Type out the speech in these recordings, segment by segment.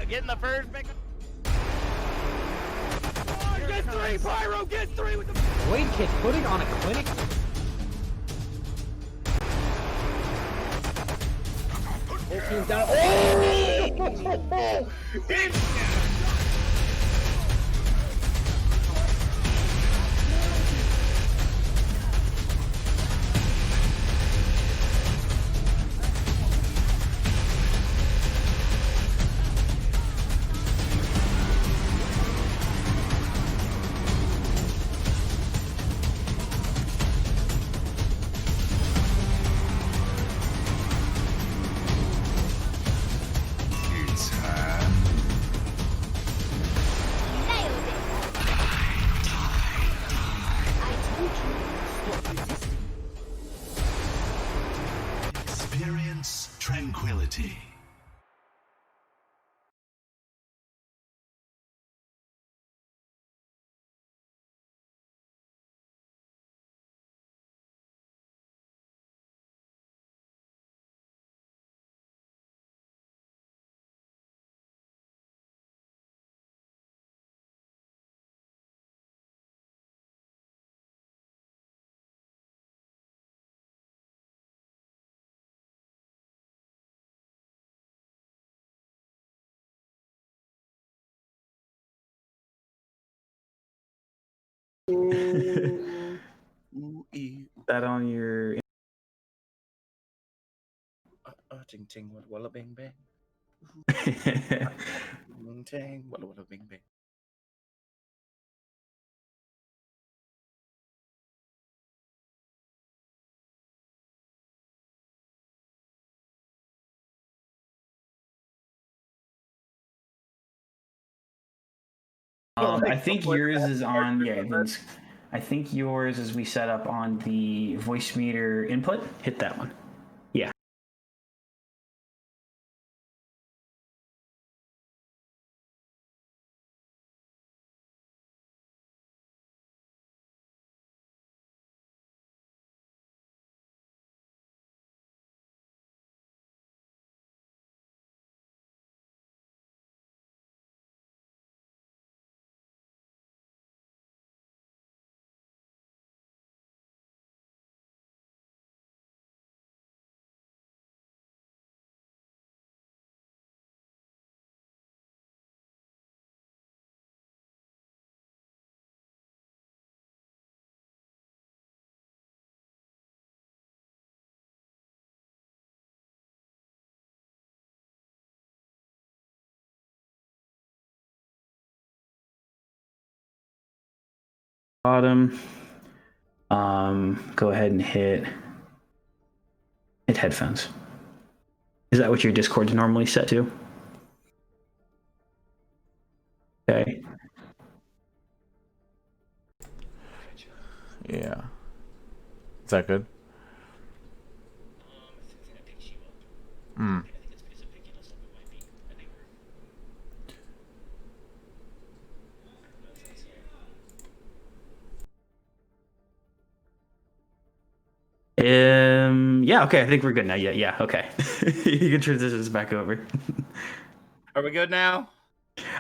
getting the first pick. Get three, Pyro, get three with the Wait, kid, putting on a clinic. Whole team's down. Oh! Experience tranquility. That on your Ting ting, walla bing bang. Ting, walla bing bang. I think yours is on. Yeah, I think yours is we set up on the voice meter input. Hit that one. Yeah. Bottom. Go ahead and hit headphones. Is that what your Discord's normally set to? Okay. Yeah. Is that good? Hmm. Yeah, okay, I think we're good now. Yeah, okay. You can transition this back over. Are we good now?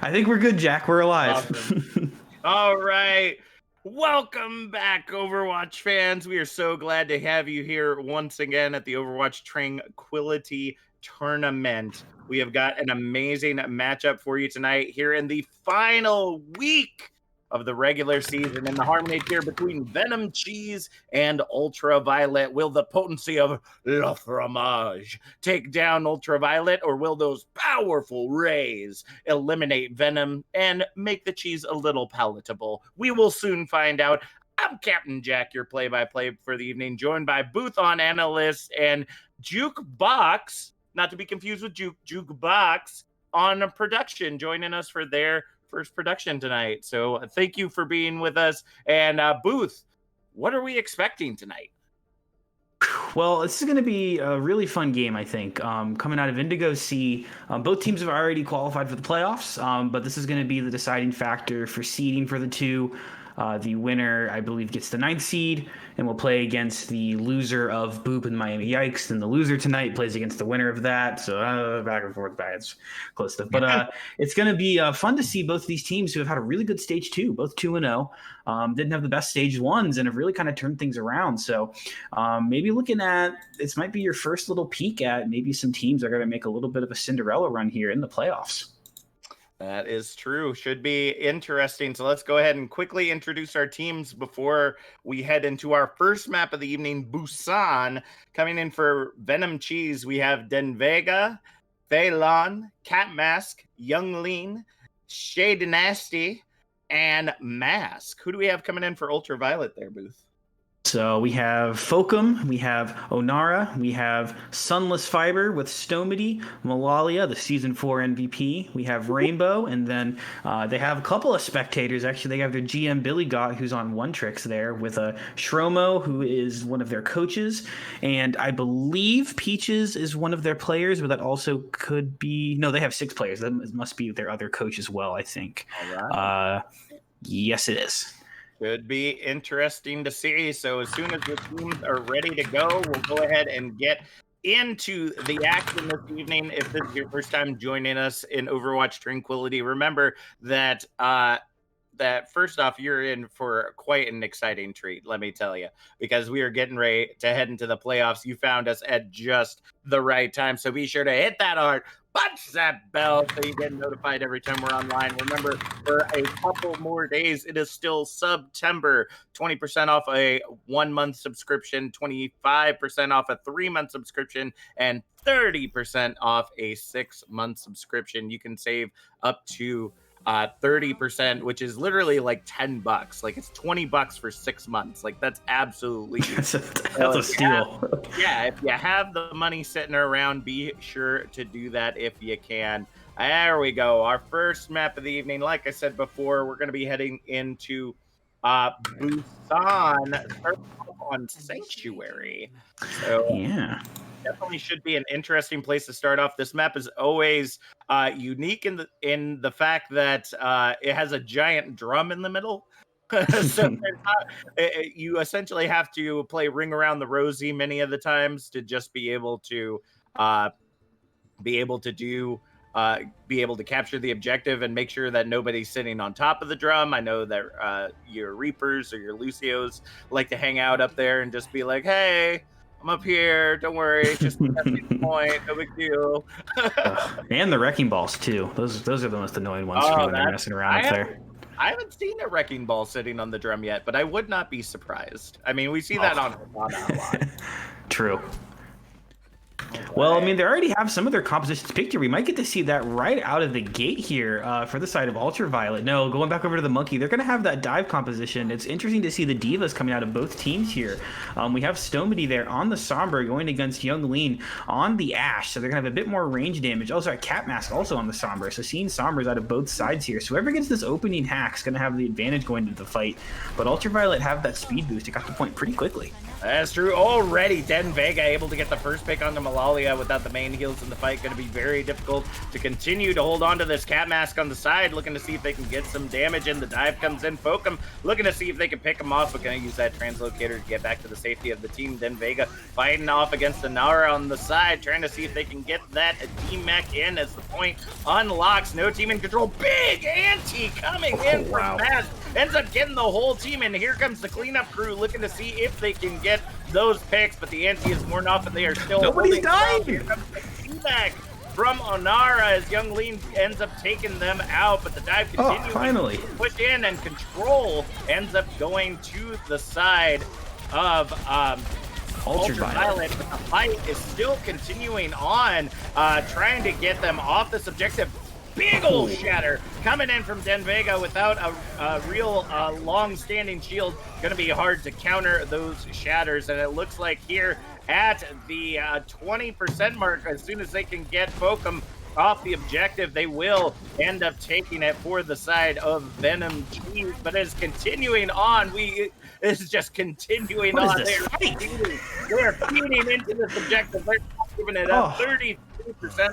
I think we're good, Jack. We're alive. Awesome. All right. Welcome back, Overwatch fans. We are so glad to have you here once again at the Overwatch Tranquility Tournament. We have got an amazing matchup for you tonight here in the final week of the regular season in the Harmony tier between Venom Cheese and Ultraviolet. Will the potency of La Fromage take down Ultraviolet, or will those powerful rays eliminate Venom and make the cheese a little palatable? We will soon find out. I'm Captain Jack, your play-by-play for the evening, joined by Booth on Analyst and Jukebox, not to be confused with Jukebox, on production, joining us for their first production tonight. So thank you for being with us. And Booth, what are we expecting tonight? Well, this is going to be a really fun game, I think. Coming out of Indigo C, both teams have already qualified for the playoffs, but this is going to be the deciding factor for seeding for the two. The winner, I believe, gets the 9th seed and will play against the loser of Boop and Miami Yikes. And the loser tonight plays against the winner of that. So back and forth, it's close stuff. But it's going to be fun to see both of these teams who have had a really good stage 2, both 2-0. Didn't have the best stage 1s and have really kind of turned things around. So maybe looking at this might be your first little peek at maybe some teams are going to make a little bit of a Cinderella run here in the playoffs. That is true. Should be interesting. So let's go ahead and quickly introduce our teams before we head into our first map of the evening, Busan. Coming in for Venom Cheese, we have Denvega, Phelan, Cat Mask, Young Lean, Shade Nasty, and Mask. Who do we have coming in for Ultraviolet there, Booth? So we have Fokum, we have Onara, we have Sunless Fiber with Stomedy, Malalia, the Season 4 MVP. We have Rainbow, and then they have a couple of spectators. Actually, they have their GM Billy Gott, who's on One Tricks there, with Shromo, who is one of their coaches. And I believe Peaches is one of their players, but that also could be... No, they have 6 players. That must be their other coach as well, I think. All right. Yes, it is. Could be interesting to see. So as soon as the teams are ready to go, we'll go ahead and get into the action this evening. If this is your first time joining us in Overwatch Tranquility, remember that that first off, you're in for quite an exciting treat, let me tell you, because we are getting ready to head into the playoffs. You found us at just the right time. So be sure to hit that heart, punch that bell so you get notified every time we're online. Remember, for a couple more days, it is still September. 20% off a 1-month subscription, 25% off a 3-month subscription, and 30% off a 6-month subscription. You can save up to 30%, which is literally like $10. Like it's $20 for 6 months. Like that's absolutely that's a steal. If you have the money sitting around, be sure to do that if you can. There we go. Our first map of the evening. Like I said before, we're going to be heading into Busan on Sanctuary. So yeah. Definitely should be an interesting place to start off. This map is always unique in the fact that it has a giant drum in the middle. So you essentially have to play Ring Around the Rosie many of the times to just be able to capture the objective and make sure that nobody's sitting on top of the drum. I know that your Reapers or your Lucios like to hang out up there and just be like, hey, I'm up here. Don't worry. Just the point. No big deal. And the wrecking balls too. Those are the most annoying ones for me when they're messing around up there. I haven't seen a wrecking ball sitting on the drum yet, but I would not be surprised. I mean, we see that on a lot. True. Well, I mean, they already have some of their compositions picked here. We might get to see that right out of the gate here for the side of Ultraviolet. No, going back over to the Monkey, they're going to have that dive composition. It's interesting to see the Divas coming out of both teams here. We have Stomedy there on the Sombra going against Young Lean on the Ash, so they're going to have a bit more range damage. Also, Cat Mask also on the Sombra, so seeing Sombras out of both sides here. So whoever gets this opening hack is going to have the advantage going into the fight. But Ultraviolet have that speed boost. It got the point pretty quickly. That's true. Already, Denvega able to get the first pick on the Malalia without the main heals in the fight. Going to be very difficult to continue to hold on to this Cat Mask on the side, looking to see if they can get some damage in. The dive comes in. Fokum looking to see if they can pick him off, but going to use that translocator to get back to the safety of the team. Denvega fighting off against the Nara on the side, trying to see if they can get that D-Mech in as the point unlocks. No team in control. Big anti coming in from Mask. Ends up getting the whole team, and here comes the cleanup crew looking to see if they can get those picks, but the ante is worn off and they are still nobody's dying. Here comes the feedback from Onara as Young Lean ends up taking them out, but the dive continues. Finally. Push in, and Control ends up going to the side of Ultraviolet, but the fight is still continuing on, trying to get them off this objective. Big old shatter coming in from Denvega without a real long-standing shield. Going to be hard to counter those shatters, and it looks like here at the 20% mark, as soon as they can get Fokum off the objective, they will end up taking it for the side of Venom Cheese. But it's continuing on. It's just continuing on. They're feeding into this objective. They're giving it up 33%,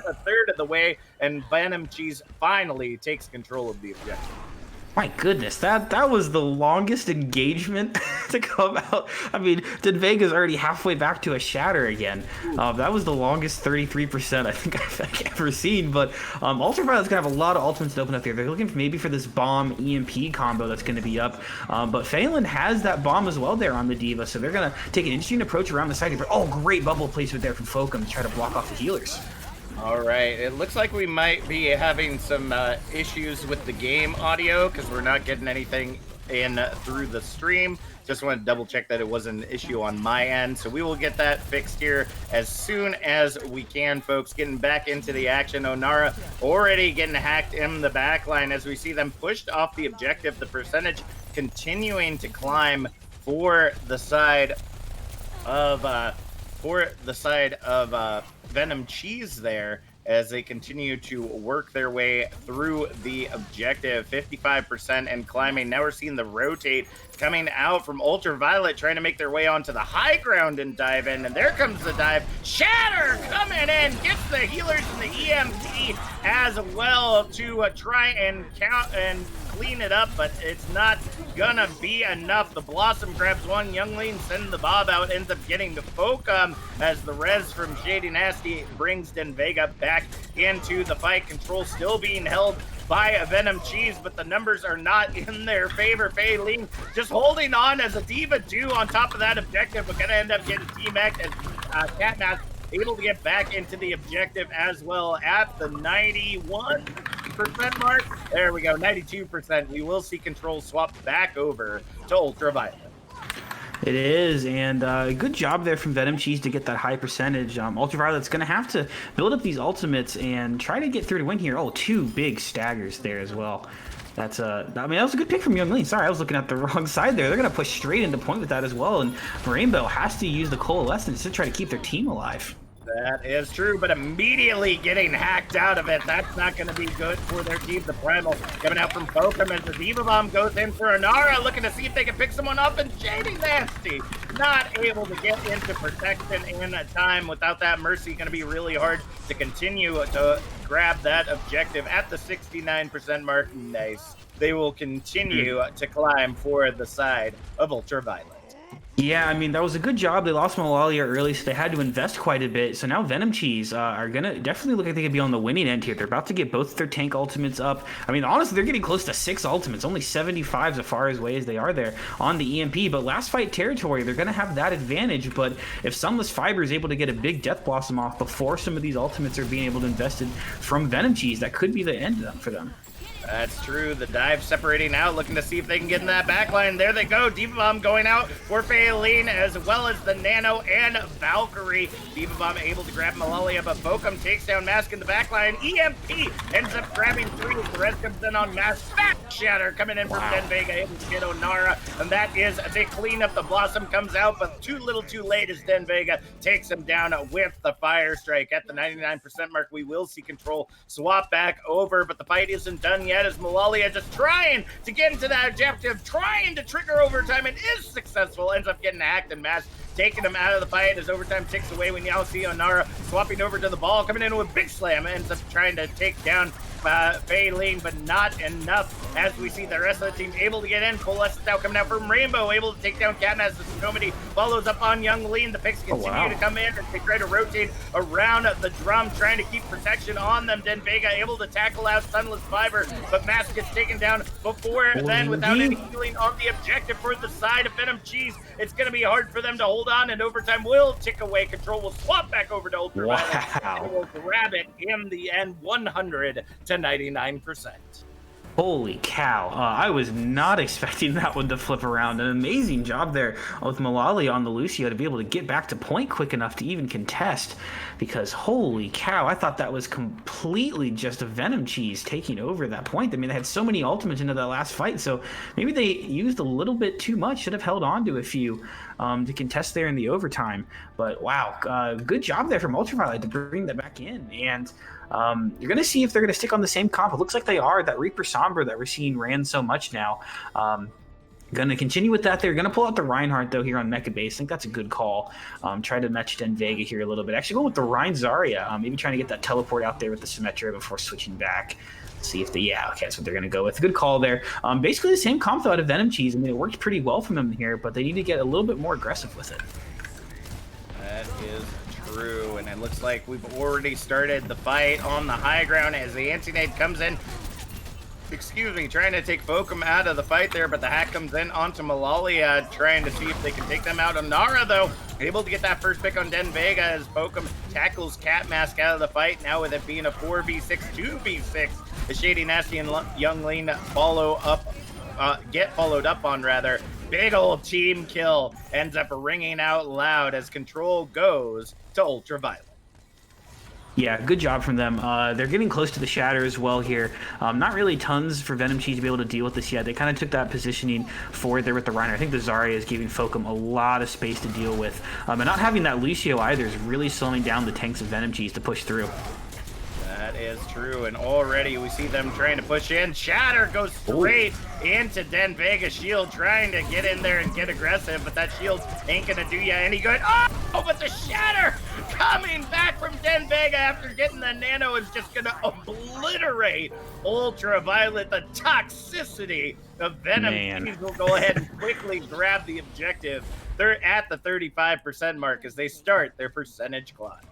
a third of the way, and Venom Cheese finally takes control of the objective. My goodness, that was the longest engagement to come out. I mean, Did Vega's already halfway back to a shatter again. That was the longest 33% I think I've ever seen. But Ultraviolet's gonna have a lot of ultimates to open up there. They're looking maybe for this bomb EMP combo that's gonna be up. But Phelan has that bomb as well there on the Diva, so they're gonna take an interesting approach around the side here. Oh, great bubble placement there from Fokum to try to block off the healers. All right, it looks like we might be having some issues with the game audio because we're not getting anything in through the stream. Just want to double check that it was an issue on my end. So we will get that fixed here as soon as we can, folks. Getting back into the action. Onara already getting hacked in the back line as we see them pushed off the objective. The percentage continuing to climb for the side of Venom Cheese there as they continue to work their way through the objective. 55% and climbing. Now we're seeing the rotate coming out from Ultraviolet, trying to make their way onto the high ground and dive in. And there comes the dive. Shatter coming in, gets the healers and the EMT as well to try and count and clean it up, but it's not gonna be enough. The Blossom grabs one, Youngling sends the Bob out, ends up getting the Fokum as the res from Shady Nasty brings Den Vega back into the fight. Control still being held by Venom Cheese, but the numbers are not in their favor. Faylene just holding on as a Diva do on top of that objective, but gonna end up getting T-Mac as Catmask able to get back into the objective as well at the 91% mark. There we go, 92%. We will see Control swap back over to Ultraviolet. It is, and good job there from Venom Cheese to get that high percentage. Ultraviolet's going to have to build up these ultimates and try to get through to win here. Oh, two big staggers there as well. That's that was a good pick from Youngling. Sorry, I was looking at the wrong side there. They're going to push straight into point with that as well, and Rainbow has to use the Coalescence to try to keep their team alive. That is true, but immediately getting hacked out of it. That's not going to be good for their team. The Primal coming out from Fokum as the Diva Bomb goes in for Onara, looking to see if they can pick someone up, and Shady Nasty not able to get into protection in time. Without that Mercy, going to be really hard to continue to grab that objective at the 69% mark. Nice. They will continue to climb for the side of Ultraviolet. Yeah, I mean, that was a good job. They lost Malalia early, so they had to invest quite a bit. So now Venom Cheese are going to definitely look like they could be on the winning end here. They're about to get both their tank ultimates up. I mean, honestly, they're getting close to 6 ultimates, only 75 as far as way as they are there on the EMP. But last fight territory, they're going to have that advantage. But if Sunless Fiber is able to get a big Death Blossom off before some of these ultimates are being able to invest in from Venom Cheese, that could be the end for them. That's true. The dive separating out, looking to see if they can get in that backline. There they go. Diva Bomb going out for Faylene, as well as the Nano and Valkyrie. Diva Bomb able to grab Malalia, but Fokum takes down Mask in the backline. EMP ends up grabbing 3. The rest comes in on Mask. Back Shatter coming in from Den Vega, able to get Onara, and that is a big cleanup. The Blossom comes out, but too little too late as Den Vega takes him down with the Fire Strike. At the 99% mark, we will see Control swap back over, but the fight isn't done yet, as Malalia just trying to get into that objective, trying to trigger overtime, and is successful. Ends up getting hacked, and Mask taking him out of the fight as overtime ticks away. We now see Onara swapping over to the ball, coming in with Big Slam, ends up trying to take down Faylene, but not enough, as we see the rest of the team able to get in. Full Essence now coming out from Rainbow, able to take down Catmask. The Tsunomity follows up on Youngling. The picks continue to come in as they try to rotate around the drum, trying to keep protection on them. Den Vega able to tackle out Sunless Fiber, but Mask gets taken down before then without any healing on the objective for the side of Venom Cheese. It's going to be hard for them to hold on, and overtime will tick away. Control will swap back over to Ultraviolet and will grab it in the end, 100 to 99%. Holy cow. I was not expecting that one to flip around. An amazing job there with Malalia on the Lucio to be able to get back to point quick enough to even contest, because holy cow, I thought that was completely just a Venom Cheese taking over that point. I mean, they had so many ultimates into that last fight, so maybe they used a little bit too much. Should have held on to a few to contest there in the overtime. But wow, good job there from Ultraviolet to bring that back in. And you're going to see if they're going to stick on the same comp. It looks like they are. That Reaper Sombra that we're seeing ran so much now. Going to continue with that. They're going to pull out the Reinhardt, though, here on Mecha Base. I think that's a good call. Try to match Den Vega here a little bit. Actually, go with the Rein Zarya. Maybe trying to get that teleport out there with the Symmetra before switching back. See if that's what they're gonna go with. Good call there. Basically the same comp though out of Venom Cheese. I mean, it worked pretty well for them here, but they need to get a little bit more aggressive with it. That is true, and it looks like we've already started the fight on the high ground as the anti-nade comes in. Excuse me, trying to take Fokum out of the fight there, but the hack comes in onto Malalia, trying to see if they can take them out. Nara, though, able to get that first pick on Den Vega as Fokum tackles Cat Mask out of the fight. Now with it being a 4v6, 2v6, the Shady Nasty and Young Lean get followed up on, rather. Big old team kill ends up ringing out loud as control goes to Ultraviolet. Yeah, good job from them. They're getting close to the Shatter as well here. Not really tons for Venom Cheese to be able to deal with this yet. They kind of took that positioning forward there with the Reiner. I think the Zarya is giving Fokum a lot of space to deal with. And not having that Lucio either is really slowing down the tanks of Venom Cheese to push through. That is true, and already we see them trying to push in. Shatter goes straight into Den Vega's shield, trying to get in there and get aggressive, but that shield ain't gonna do you any good. Oh, but the Shatter coming back from Den Vega after getting the nano is just gonna obliterate Ultraviolet. The toxicity of Venom Cheese will go ahead and quickly grab the objective. They're at the 35% mark as they start their percentage climb.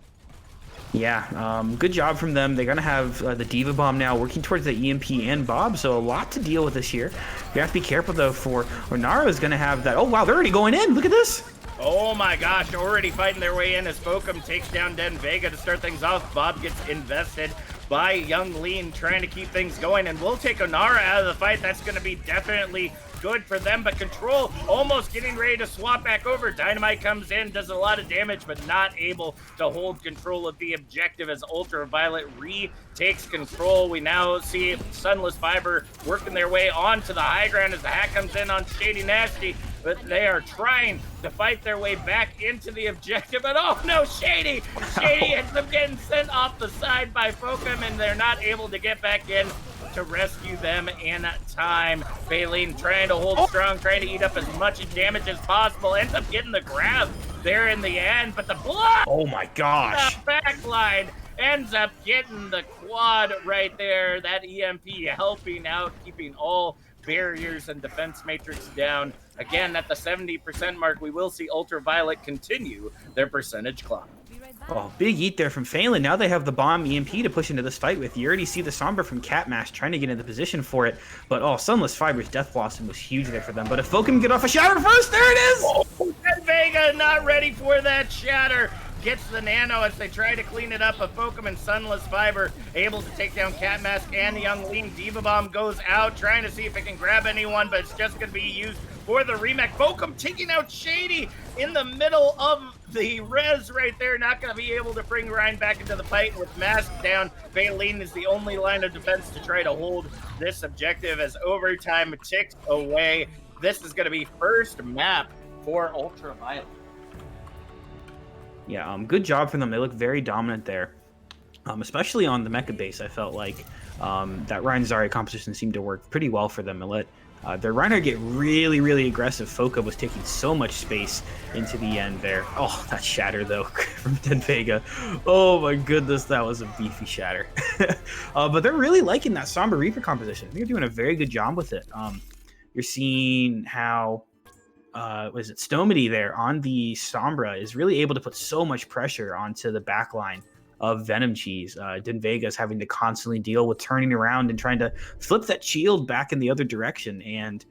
Yeah, good job from them. They're going to have the Diva Bomb now working towards the EMP and Bob, so a lot to deal with this year. You have to be careful, though, for Nara is going to have that. Oh, wow, they're already going in. Look at this. Oh, my gosh, already fighting their way in as Fokum takes down Den Vega to start things off. Bob gets invested by Young Lean, trying to keep things going, and we'll take Onara out of the fight. That's going to be definitely good for them, but Control almost getting ready to swap back over. Dynamite comes in, does a lot of damage, but not able to hold control of the objective as Ultraviolet retakes control. We now see Sunless Fiber working their way onto the high ground as the hack comes in on Shady Nasty, but they are trying to fight their way back into the objective. But oh no, Shady ends up getting sent off the side by Fokum, and they're not able to get back in to rescue them in time. Baleen trying to hold strong, trying to eat up as much damage as possible. Ends up getting the grab there in the end, but the block. Oh my gosh. The backline ends up getting the quad right there. That EMP helping out, keeping all barriers and defense matrix down. Again, at the 70% mark, we will see Ultraviolet continue their percentage climb. Oh, big eat there from Phelan. Now they have the bomb EMP to push into this fight with. You already see the Sombra from Cat Mask trying to get into position for it. But Sunless Fiber's Death Blossom was huge there for them. But if Fokum get off a Shatter first, there it is! Oh, Vega not ready for that Shatter. Gets the nano as they try to clean it up. But Fokum and Sunless Fiber able to take down Cat Mask and the Young Lean. Diva Bomb goes out, trying to see if it can grab anyone, but it's just going to be used for the remake. Fokum taking out Shady in the middle of the res right there. Not going to be able to bring Ryan back into the fight with Mask down. Baleen is the only line of defense to try to hold this objective as overtime ticks away. This is going to be first map for Ultraviolet. Yeah, good job from them. They look very dominant there, especially on the mecha base. I felt like that Ryan Zarya composition seemed to work pretty well for them and let their Reiner get really, really aggressive. Foka was taking so much space into the end there. Oh, that Shatter, though, from Den Vega. Oh, my goodness, that was a beefy Shatter. But they're really liking that Sombra Reaper composition. I think they're doing a very good job with it. You're seeing how... was it Stomedy there on the Sombra is really able to put so much pressure onto the backline of Venom Cheese. Den Vega's having to constantly deal with turning around and trying to flip that shield back in the other direction, and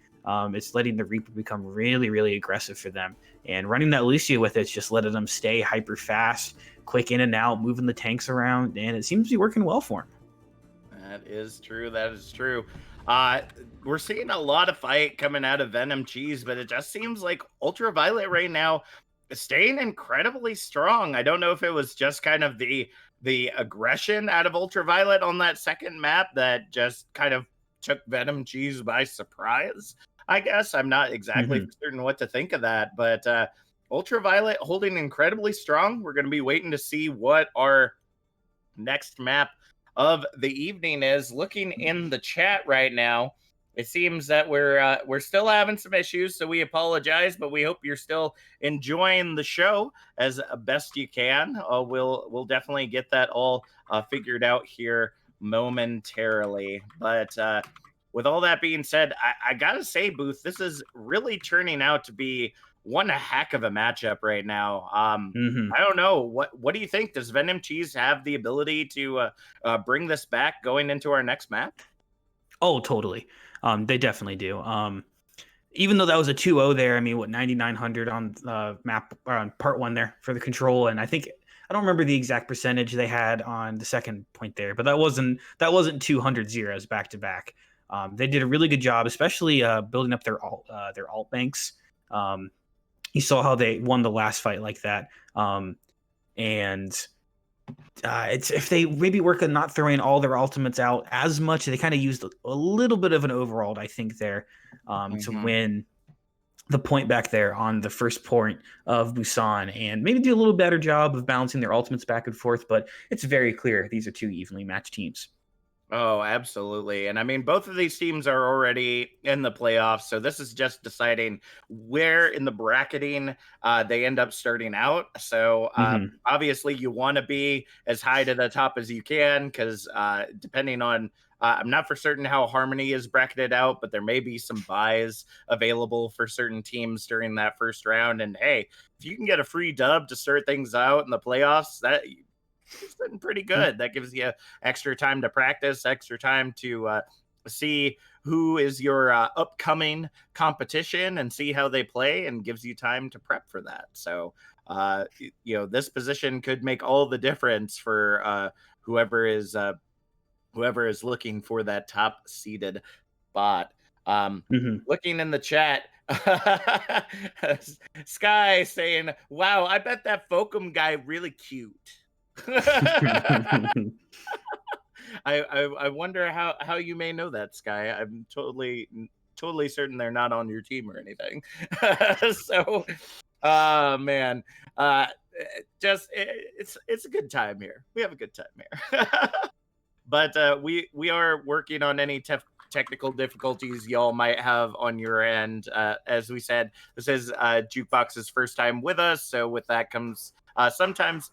it's letting the Reaper become really, really aggressive for them. And running that Lucio with it's just letting them stay hyper fast, quick in and out, moving the tanks around, and it seems to be working well for him. That is true. That is true. We're seeing a lot of fight coming out of Venom Cheese, but it just seems like Ultraviolet right now is staying incredibly strong. I don't know if it was just kind of the aggression out of Ultraviolet on that second map that just kind of took Venom Cheese by surprise. I guess I'm not exactly certain what to think of that, but Ultraviolet holding incredibly strong. We're going to be waiting to see what our next map of the evening is. Looking in the chat right now, it seems that we're still having some issues, so we apologize, but we hope you're still enjoying the show as best you can. We'll definitely get that all figured out here momentarily. But with all that being said, I gotta say, Booth, this is really turning out to be one heck of a matchup right now. Mhm. I don't know. What do you think? Does Venom Cheese have the ability to bring this back going into our next match? Oh, totally. They definitely do. Even though that was a 2-0 there, I mean, what 9,900 on map or on part one there for the control, and I think I don't remember the exact percentage they had on the second point there, but that wasn't 200 zeros back to back. They did a really good job, especially building up their alt banks. You saw how they won the last fight like that, and it's if they maybe work on not throwing all their ultimates out as much. They kind of used a little bit of an overall, I think, there to win the point back there on the first point of Busan, and maybe do a little better job of balancing their ultimates back and forth. But it's very clear these are two evenly matched teams. Oh, absolutely. And I mean, both of these teams are already in the playoffs. So this is just deciding where in the bracketing they end up starting out. So obviously, you want to be as high to the top as you can because depending on, I'm not for certain how Harmony is bracketed out, but there may be some buys available for certain teams during that first round. And hey, if you can get a free dub to start things out in the playoffs, that it's been pretty good. That gives you extra time to practice, extra time to see who is your upcoming competition and see how they play, and gives you time to prep for that. So, this position could make all the difference for whoever is looking for that top seeded spot. Looking in the chat, Sky saying, "Wow, I bet that Fokum guy really cute." I wonder how you may know that, Sky. I'm totally certain they're not on your team or anything. So, man, it's a good time here. We have a good time here. But we are working on any technical difficulties y'all might have on your end. As we said, this is Jukebox's first time with us, so with that comes sometimes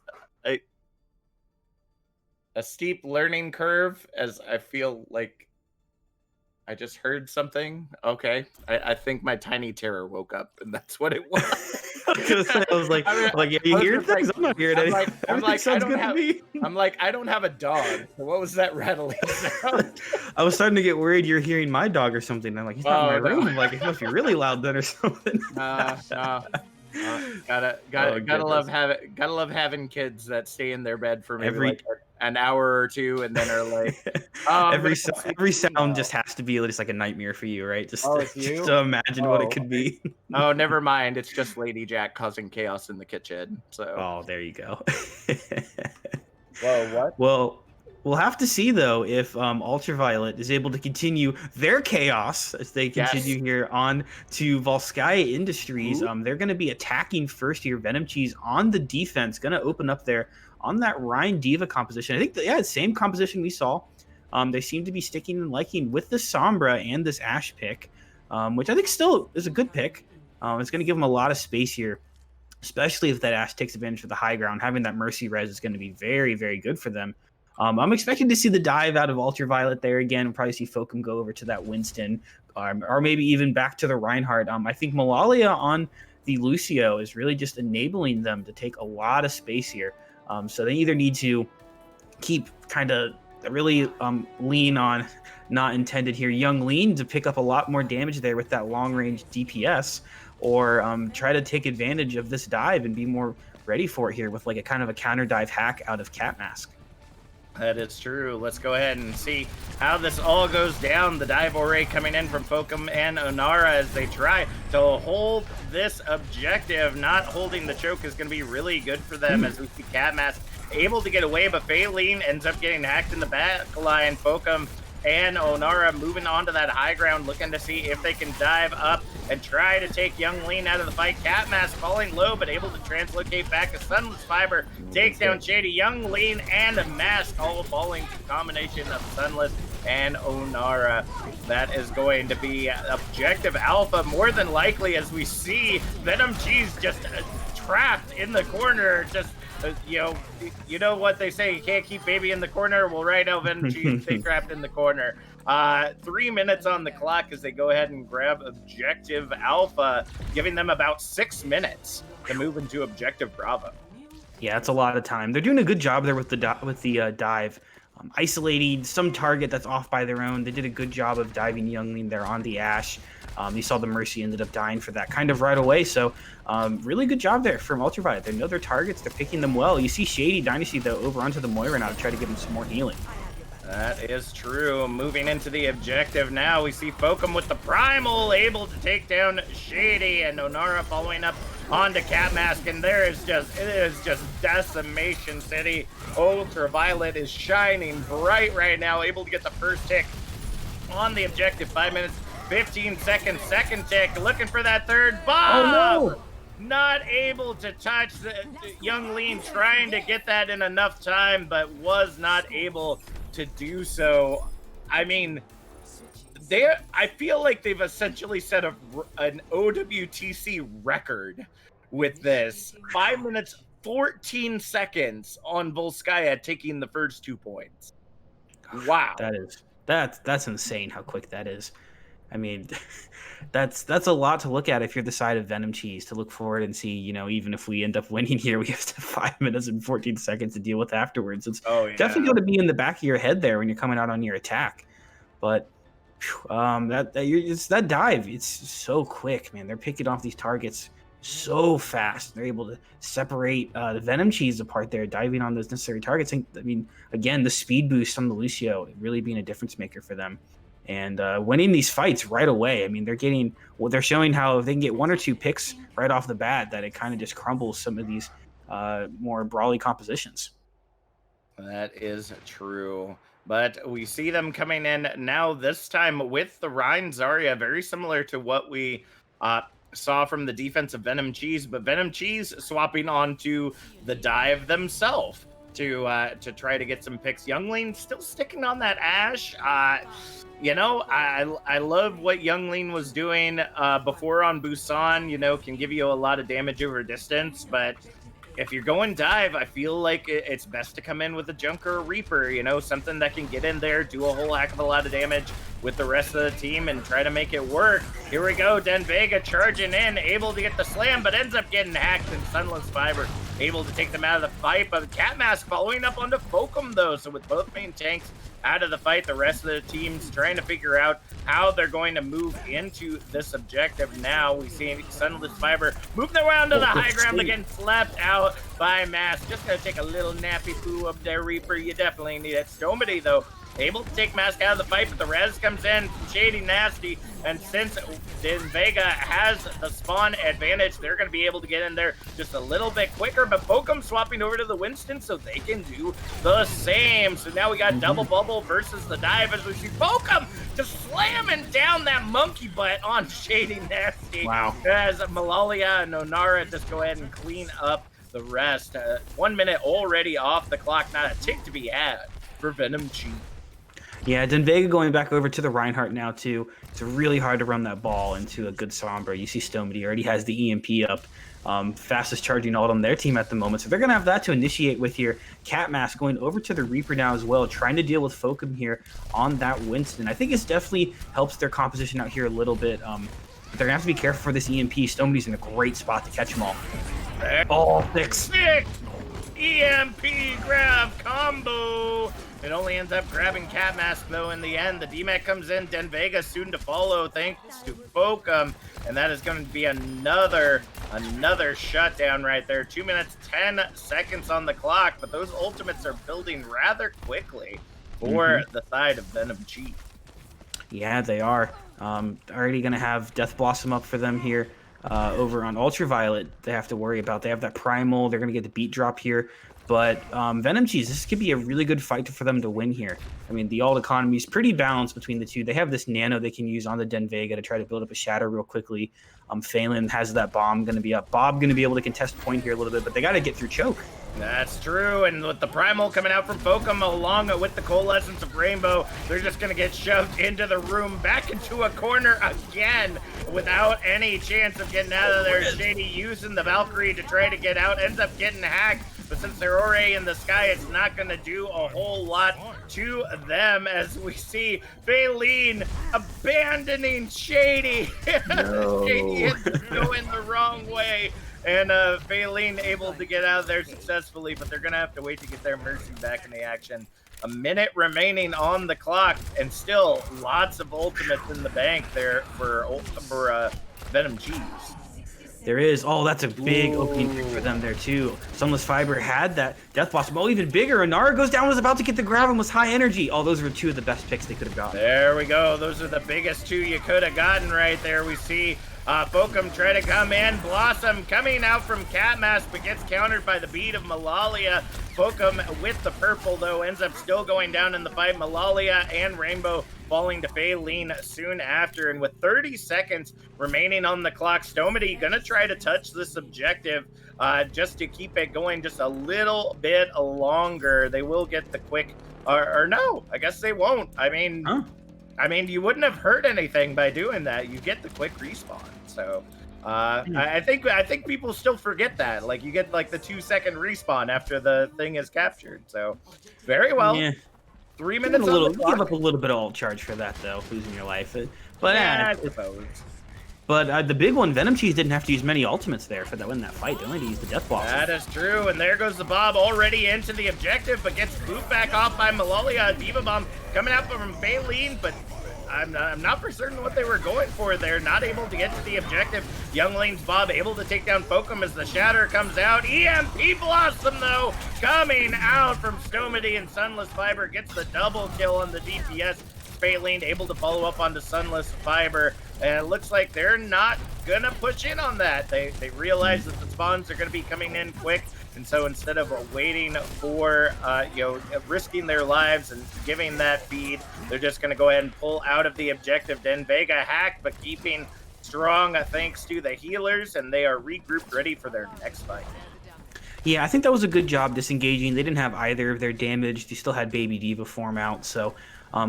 a steep learning curve, as I feel like I just heard something. Okay. I think my tiny terror woke up, and that's what it was. I was like, yeah, you hear things? I'm not hearing anything. I'm like, I don't have a dog. So what was that rattling sound? I was starting to get worried you're hearing my dog or something. I'm like, he's not in my room. I'm like, it must be really loud then or something. Gotta love having kids that stay in their bed for maybe like an hour or two, and then are like, every sound just has to be just like a nightmare for you, right? Just to imagine what it could be. Oh, never mind. It's just Lady Jack causing chaos in the kitchen. So. Oh, there you go. Whoa, what? Well, we'll have to see though if Ultraviolet is able to continue their chaos as they continue here on to Volskaya Industries. They're going to be attacking first here. Venom Cheese on the defense, going to open up there on that Rhine Diva composition. I think the same composition we saw. They seem to be sticking and liking with the Sombra and this Ash pick, which I think still is a good pick. It's going to give them a lot of space here, especially if that Ash takes advantage of the high ground. Having that Mercy res is going to be very, very good for them. I'm expecting to see the dive out of Ultraviolet there again. We'll probably see Fokum go over to that Winston, or maybe even back to the Reinhardt. I think Malalia on the Lucio is really just enabling them to take a lot of space here. So they either need to keep kind of really lean on, not intended here, Young Lean to pick up a lot more damage there with that long-range DPS, or try to take advantage of this dive and be more ready for it here with like a kind of a counter dive hack out of Cat Mask. That is true. Let's go ahead and see how this all goes down. The dive array coming in from Fokum and Onara as they try to hold this objective. Not holding the choke is going to be really good for them as we see Cat Mask able to get away, but Faylene ends up getting hacked in the back line. Fokum and Onara moving on to that high ground, looking to see if they can dive up and try to take Young Lean out of the fight. Cat Mask falling low, but able to translocate back. A Sunless Fiber takes down Shady. Young Lean and Mask all falling to combination of Sunless and Onara. That is going to be objective alpha, more than likely, as we see Venom Cheese just trapped in the corner, just you know what they say, you can't keep baby in the corner. Well, right now, Venom Cheese, stay trapped in the corner. 3 minutes on the clock as they go ahead and grab Objective Alpha, giving them about 6 minutes to move into Objective Bravo. Yeah, it's a lot of time. They're doing a good job there with the dive, isolating some target that's off by their own. They did a good job of diving Youngling there on the Ash. You saw the Mercy ended up dying for that kind of right away. So really good job there from Ultraviolet. They know their targets. They're picking them well. You see Shady Dynasty, though, over onto the Moira now to try to give him some more healing. That is true. Moving into the objective now, we see Fokum with the Primal able to take down Shady, and Onara following up onto Catmask, and it is just Decimation City. Ultraviolet is shining bright right now, able to get the first tick on the objective. 5 minutes, 15 seconds, second tick, looking for that third. Bob! Oh, no! Not able to touch the Young Lean, trying to get that in enough time, but was not able to do so. I mean, I feel like they've essentially set an OWTC record with this. 5 minutes, 14 seconds on Volskaya taking the first 2 points. Wow. That's insane how quick that is. I mean, that's a lot to look at if you're the side of Venom Cheese, to look forward and see, even if we end up winning here, we have 5 minutes and 14 seconds to deal with afterwards. It's definitely going to be in the back of your head there when you're coming out on your attack. But it's that dive. It's so quick, man. They're picking off these targets so fast. They're able to separate the Venom Cheese apart there, diving on those necessary targets. And, I mean, again, the speed boost on the Lucio really being a difference maker for them. And winning these fights right away. I mean, they're showing how if they can get 1 or 2 picks right off the bat, that it kind of just crumbles some of these more brawly compositions. That is true. But we see them coming in now, this time with the Rein Zarya, very similar to what we saw from the defense of Venom Cheese, but Venom Cheese swapping onto the dive themselves to try to get some picks. Youngling still sticking on that Ash. I love what Youngling was doing before on Busan. Can give you a lot of damage over distance, but if you're going dive, I feel like it's best to come in with a Junk or a Reaper, something that can get in there, do a whole heck of a lot of damage with the rest of the team and try to make it work. Here we go, Den Vega charging in, able to get the slam, but ends up getting hacked, and Sunless Fiber able to take them out of the fight. But Catmask following up onto Fokum, though, so with both main tanks out of the fight, the rest of the team's trying to figure out how they're going to move into this objective now. We see Sunless Fiber moving around to the high ground, again slapped out by Mask. Just gonna take a little nappy poo up there, Reaper. You definitely need it. Stomedy, though, able to take Mask out of the fight, but the res comes in from Shady Nasty, and since Den Vega has the spawn advantage, they're going to be able to get in there just a little bit quicker, but Fokum swapping over to the Winston so they can do the same. So now we got double bubble versus the dive as we see Fokum just slamming down that monkey butt on Shady Nasty. Wow. As Malalia and Onara just go ahead and clean up the rest. 1 minute already off the clock, not a tick to be had for Venom Cheese. Yeah, Den Vega going back over to the Reinhardt now, too. It's really hard to run that ball into a good Sombra. You see Stomedy already has the EMP up. Fastest charging ult on their team at the moment. So they're going to have that to initiate with here. Catmask going over to the Reaper now as well, trying to deal with Fokum here on that Winston. I think it definitely helps their composition out here a little bit. They're going to have to be careful for this EMP. Stomedy's in a great spot to catch them all. Oh, six. EMP grab combo. It only ends up grabbing Catmask, though, in the end. The DMAC comes in. Den Vega soon to follow, thanks to Fokum. And that is going to be another shutdown right there. 2 minutes, 10 seconds on the clock. But those ultimates are building rather quickly for the side of Venom Cheese. Yeah, they are. Already going to have Death Blossom up for them here. Over on Ultraviolet, they have to worry about. They have that Primal. They're going to get the beat drop here. But Venom Cheese, this could be a really good fight for them to win here. I mean, the ult economy is pretty balanced between the two. They have this nano they can use on the Den Vega to try to build up a shadow real quickly. Phelan has that bomb going to be up. Bob going to be able to contest point here a little bit, but they got to get through choke. That's true, and with the Primal coming out from Fokum along with the Coalescence of Rainbow, they're just going to get shoved into the room, back into a corner again, without any chance of getting out of there. Shady using the Valkyrie to try to get out, ends up getting hacked. but since they're already in the sky, it's not going to do a whole lot to them as we see Baleen abandoning Shady. No. Shady is going the wrong way. And Baleen able to get out of there successfully, but they're going to have to wait to get their Mercy back in the action. A minute remaining on the clock, and still lots of ultimates in the bank there for Venom Cheese. There is. Oh, that's a big opening pick for them there, too. Sunless Fiber had that Death Blossom. Oh, even bigger. Inara goes down, was about to get the grab and was high energy. Oh, those were two of the best picks they could have gotten. There we go. Those are the biggest two you could have gotten right there. We see Fokum try to come in. Blossom coming out from Cat Mask, but gets countered by the beat of Malalia. Fokum with the purple, though, ends up still going down in the fight. Malalia and Rainbow falling to Faylene soon after. And with 30 seconds remaining on the clock, Stomedy going to try to touch this objective just to keep it going just a little bit longer. They will get the quick, or no, I guess they won't. I mean, you wouldn't have hurt anything by doing that. You get the quick respawn. So I think people still forget that. Like, you get like the 2-second respawn after the thing is captured. So very well. Yeah. 3 minutes on the clock. Give up a little bit of alt charge for that, though, losing your life. But yeah, I suppose. But the big one, Venom Cheese didn't have to use many ultimates there for that win that fight. They only had to use the Death Blossom. That is true, and there goes the Bob already into the objective, but gets booped back off by Malalia. Diva Bomb coming out from Baleen, but I'm not for certain what they were going for there. Not able to get to the objective. Youngling's Bob able to take down Fokum as the Shatter comes out. EMP Blossom, though, coming out from Stomedy, and Sunless Fiber gets the double kill on the DPS. Baleen able to follow up onto Sunless Fiber, and it looks like they're not gonna push in on that. They realize that the spawns are gonna be coming in quick, and so instead of waiting for risking their lives and giving that feed, they're just gonna go ahead and pull out of the objective. Den Vega hacked, but keeping strong thanks to the healers, and they are regrouped, ready for their next fight. Yeah, I think that was a good job disengaging. They didn't have either of their damage. They still had Baby Diva form out, so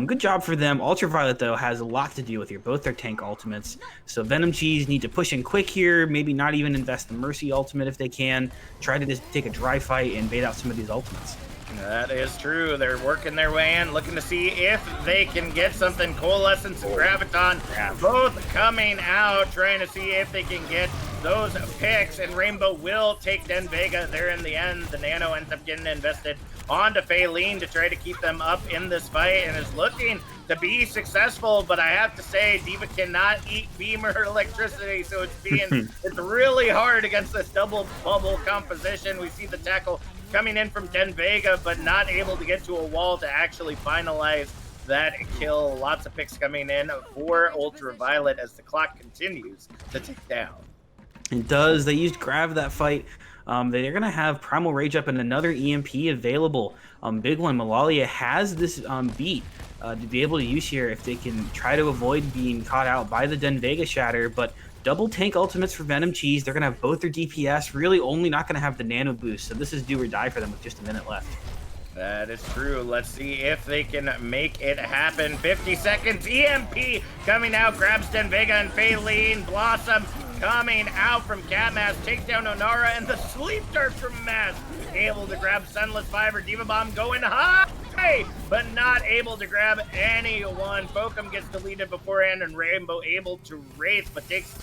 good job for them. Ultraviolet, though, has a lot to deal with here, both their tank ultimates. So Venom Cheese need to push in quick here, maybe not even invest the Mercy ultimate if they can. Try to just take a dry fight and bait out some of these ultimates. That is true. They're working their way in, looking to see if they can get something. Coalescence and Graviton both coming out, trying to see if they can get those picks, and Rainbow will take Den Vega there in the end. The Nano ends up getting invested onto Faylene to try to keep them up in this fight, and is looking to be successful, but I have to say Diva cannot eat beam or electricity, so it's really hard against this double bubble composition. We see the tackle coming in from Den Vega, but not able to get to a wall to actually finalize that kill. Lots of picks coming in for Ultraviolet as the clock continues to tick down. It does. They used Grav that fight. They're going to have Primal Rage up and another EMP available. Big one, Malalia has this beat to be able to use here if they can try to avoid being caught out by the Den Vega Shatter, but double tank ultimates for Venom Cheese. They're going to have both their DPS, really only not going to have the nano boost, so this is do or die for them with just a minute left. That is true. Let's see if they can make it happen. 50 seconds. EMP coming out, grabs Den Vega and Faylene. Blossom coming out from Cat Mask, takes down Onara, and the Sleep Dart from Mask. Able to grab Sunless Fiber. Diva Bomb going high, but not able to grab anyone. Fokum gets deleted beforehand, and Rainbow able to race, but gets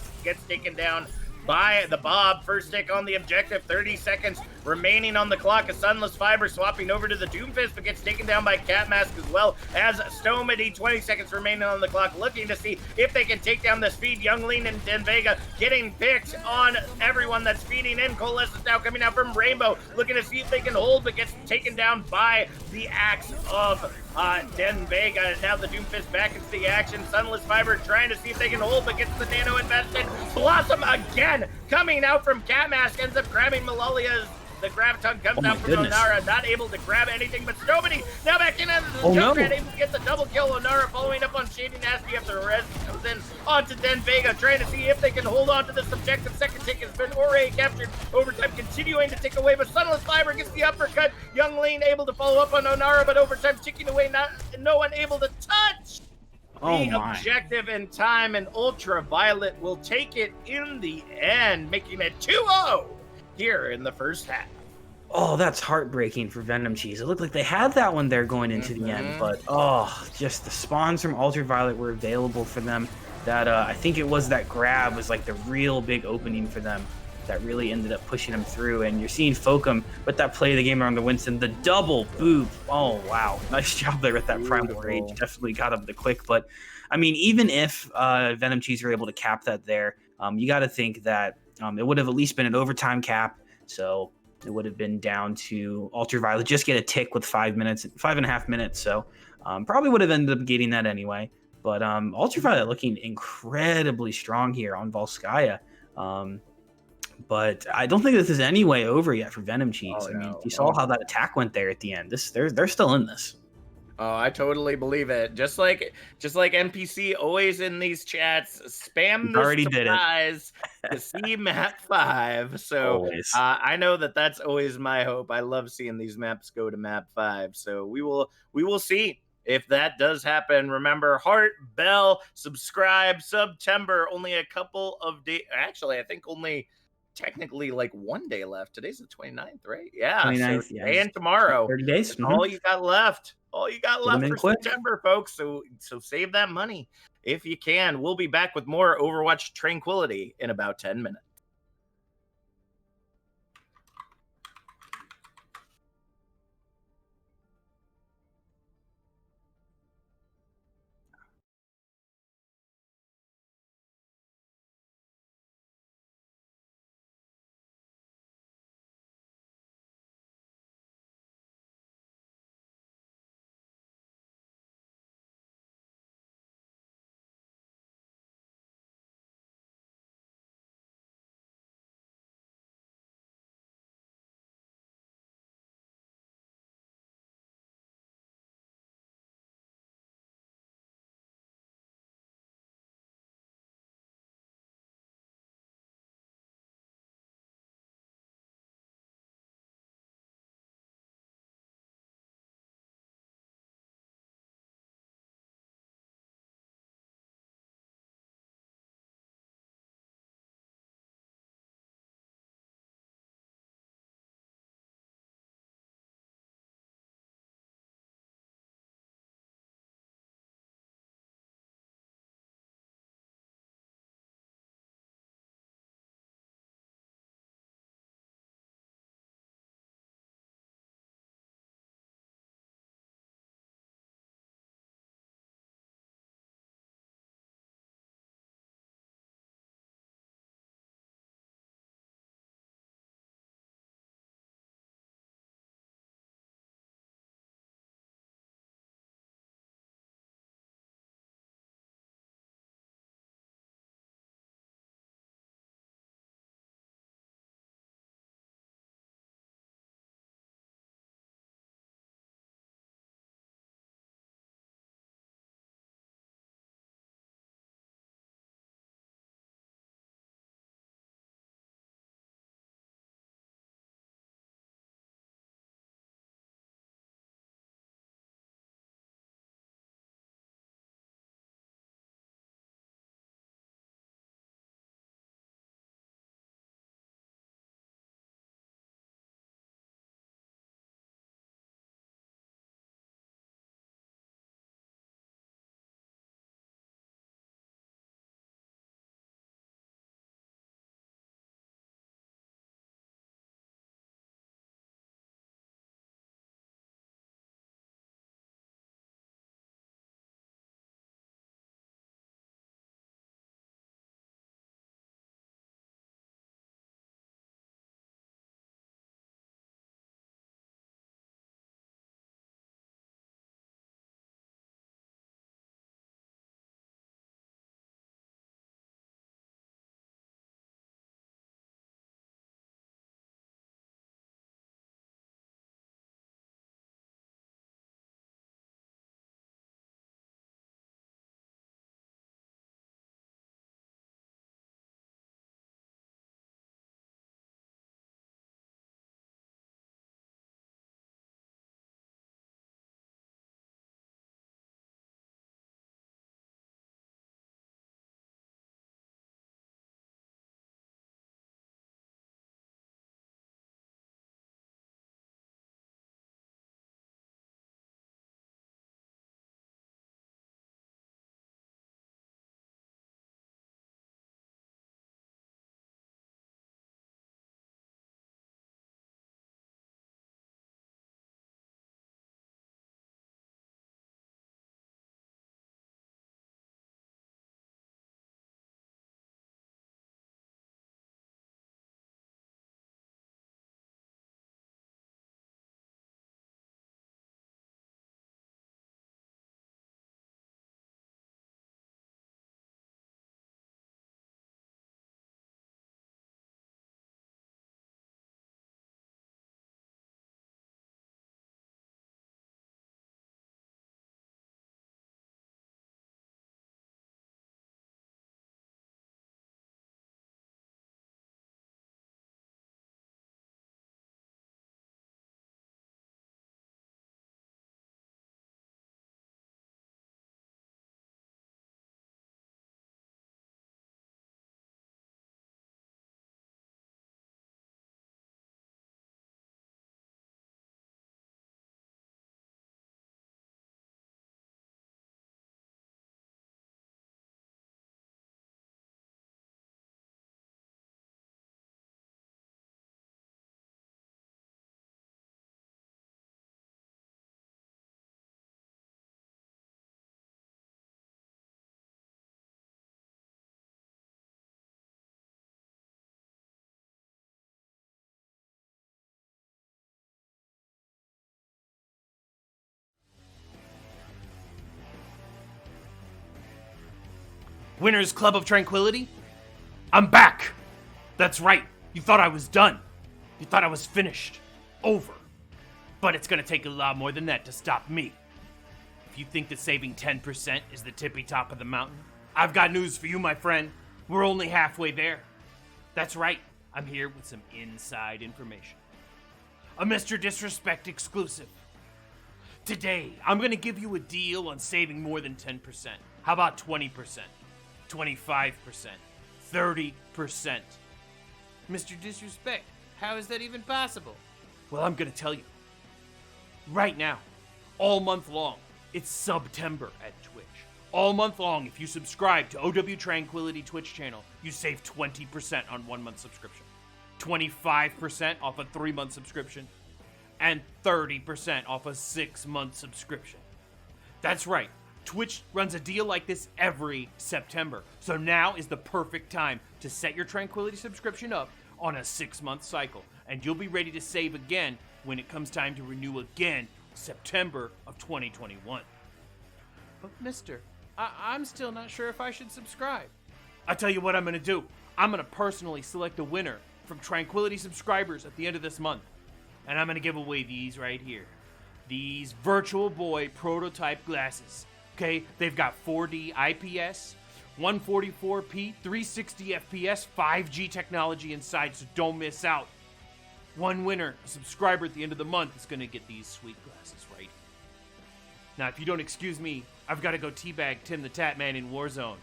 taken down by the Bob. First stick on the objective, 30 seconds remaining on the clock. A Sunless Fiber swapping over to the Doomfist, but gets taken down by Cat Mask as well as Stomedy. 20 seconds remaining on the clock, looking to see if they can take down the speed. Youngling and Den Vega getting picked on everyone that's feeding in. Coalescence now coming out from Rainbow, looking to see if they can hold, but gets taken down by the axe of Den Vega. Now the Doomfist back into the action. Sunless Fiber trying to see if they can hold, but gets the nano invested. Blossom again coming out from Cat Mask, ends up grabbing Malalia's. The Graviton comes out from Onara, not able to grab anything, but Stomedy now back in under the Junkrat, able to get the double kill. Onara following up on Shady Nasty after the res comes in onto Den Vega, trying to see if they can hold on to this objective. Second tick has been already captured. Overtime continuing to tick away, but Sunless Fiber gets the uppercut. Youngling able to follow up on Onara, but overtime ticking away, no one able to touch the objective in time, and Ultraviolet will take it in the end, making it 2-0 here in the first half. Oh, that's heartbreaking for Venom Cheese. It looked like they had that one there going into the end, but just the spawns from Ultraviolet were available for them. That I think it was that grab was like the real big opening for them that really ended up pushing them through. And you're seeing Fokum with that play of the game around the Winston, the double boop. Oh wow, nice job there with that Primal Rage. Beautiful. Definitely got him the quick. But I mean, even if Venom Cheese were able to cap that there, you got to think that it would have at least been an overtime cap. So it would have been down to Ultraviolet, just get a tick with 5.5 minutes. So probably would have ended up getting that anyway. But Ultraviolet looking incredibly strong here on Volskaya. But I don't think this is any way over yet for Venom Cheese. Oh, I mean, no. you saw Oh, how no. that attack went there at the end. They're still in this. Oh, I totally believe it. Just like NPC always in these chats, spam You the already did it. surprise to see map 5. So Always. I know that that's always my hope. I love seeing these maps go to map 5. So we will see if that does happen. Remember, heart, bell, subscribe, September. Only a couple of days. Actually, I think only technically like 1 day left. Today's the 29th, right? Yeah. So 29th, yeah. today and tomorrow. 30 days. That's all you got left. All you got Get 'em left in for quick. September, folks. So save that money if you can. We'll be back with more Overwatch Tranquility in about 10 minutes. Winners Club of Tranquility? I'm back! That's right, you thought I was done. You thought I was finished. Over. But it's gonna take a lot more than that to stop me. If you think that saving 10% is the tippy top of the mountain, I've got news for you, my friend. We're only halfway there. That's right, I'm here with some inside information. A Mr. Disrespect exclusive. Today, I'm gonna give you a deal on saving more than 10%. How about 20%? 25%? 30%? Mr. Disrespect, how is that even possible? Well, I'm gonna tell you. Right now, all month long, it's September at Twitch. All month long, if you subscribe to OW Tranquility Twitch channel, you save 20% on 1 month subscription, 25% off a 3-month subscription, and 30% off a 6-month subscription. That's right, Twitch runs a deal like this every September. So now is the perfect time to set your Tranquility subscription up on a 6-month cycle, and you'll be ready to save again when it comes time to renew again September of 2021. But mister, I'm still not sure if I should subscribe. I tell you what I'm gonna do. I'm gonna personally select a winner from Tranquility subscribers at the end of this month. And I'm gonna give away these right here. These Virtual Boy prototype glasses. Okay, they've got 4D IPS, 144p, 360 FPS, 5G technology inside, so don't miss out. One winner, a subscriber at the end of the month, is gonna get these sweet glasses right here. Now, if you don't excuse me, I've got to go teabag Tim the Tatman in Warzone.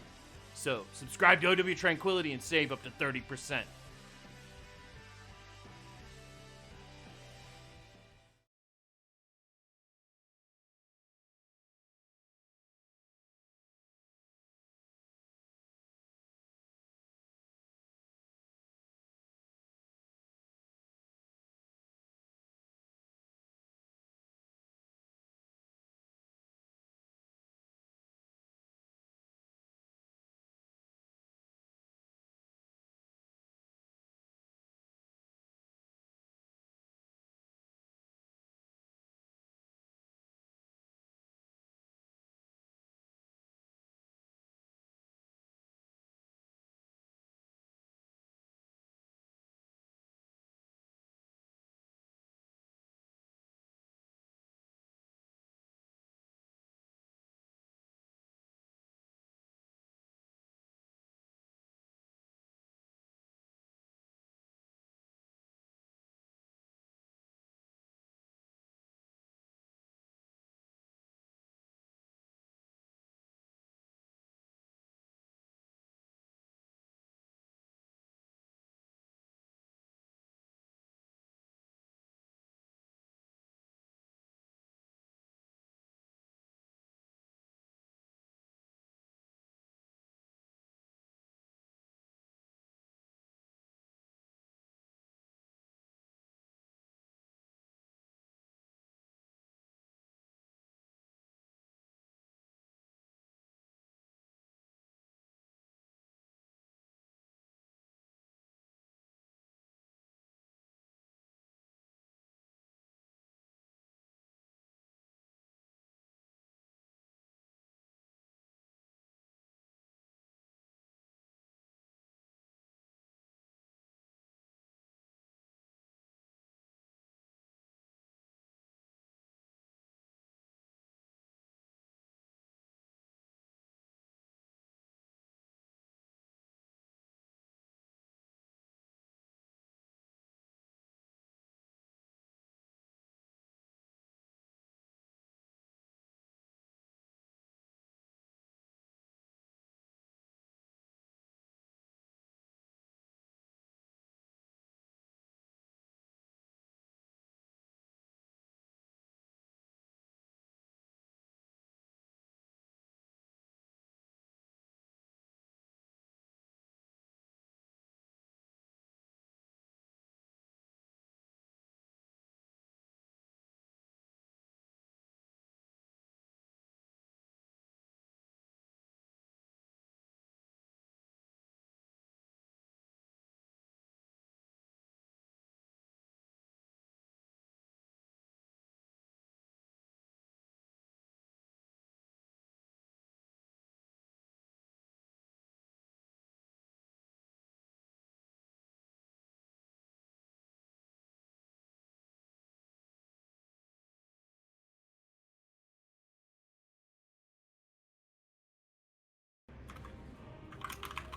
So, subscribe to OW Tranquility and save up to 30%.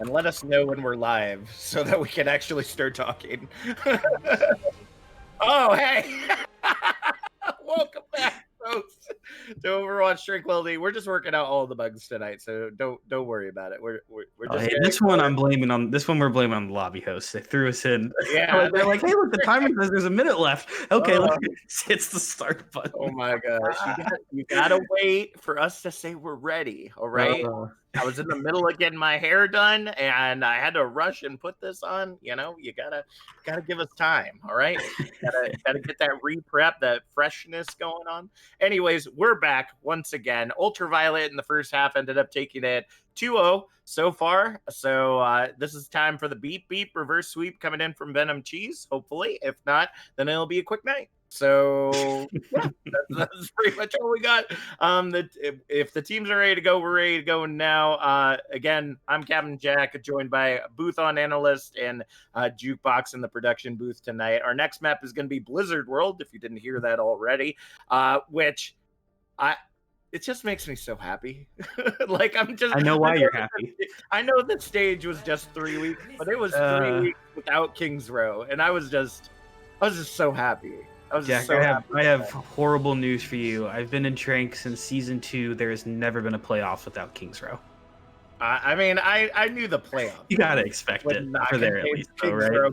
and let us know when we're live so that we can actually start talking. Oh, hey! Welcome back, folks, to Overwatch Tranquility. We're just working out all the bugs tonight, so don't worry about it. We're just Hey, this one I'm blaming on. This one we're blaming on the lobby host. They threw us in. Yeah, they're like, "Hey, look, the timer says there's a minute left." Okay, it's the start button. Oh my gosh, you gotta wait for us to say we're ready. All right. I was in the middle of getting my hair done, and I had to rush and put this on. You know, you gotta give us time. All right, gotta get that re-prep, that freshness going on. Anyways, we're back once again. Ultraviolet in the first half ended up taking it 2-0 so far. So this is time for the beep beep reverse sweep coming in from Venom Cheese. Hopefully, if not, then it'll be a quick night. So yeah, that's pretty much all we got. If the teams are ready to go, we're ready to go now. Again, I'm Captain Jack, joined by Booth on Analyst and Jukebox in the production booth tonight. Our next map is going to be Blizzard World, if you didn't hear that already, which it just makes me so happy. Like I know why you're happy. I know the stage was just 3 weeks, but it was 3 weeks without King's Row, and I was just so happy. Jack, I have horrible news for you. I've been in Trank since season 2. There has never been a playoff without King's Row. I mean, I knew the playoff. You gotta expect it for there at least, though, right?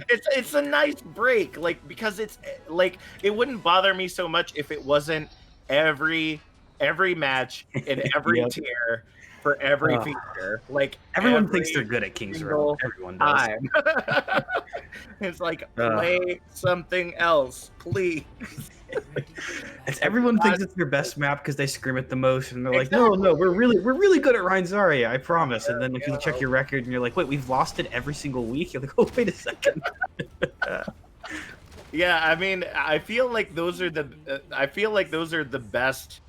It's a nice break, like, because it's like it wouldn't bother me so much if it wasn't every match in every tier for every feature. Like everyone thinks they're good at King's Row. Everyone does. It's like play something else, please. Everyone thinks it's their best map because they scream it the most, and they're like, "No, we're really good at Rhine Zarya, I promise." And then if you check your record and you're like, "Wait, we've lost it every single week," you're like, "Oh, wait a second." Yeah, I mean, I feel like those are the best.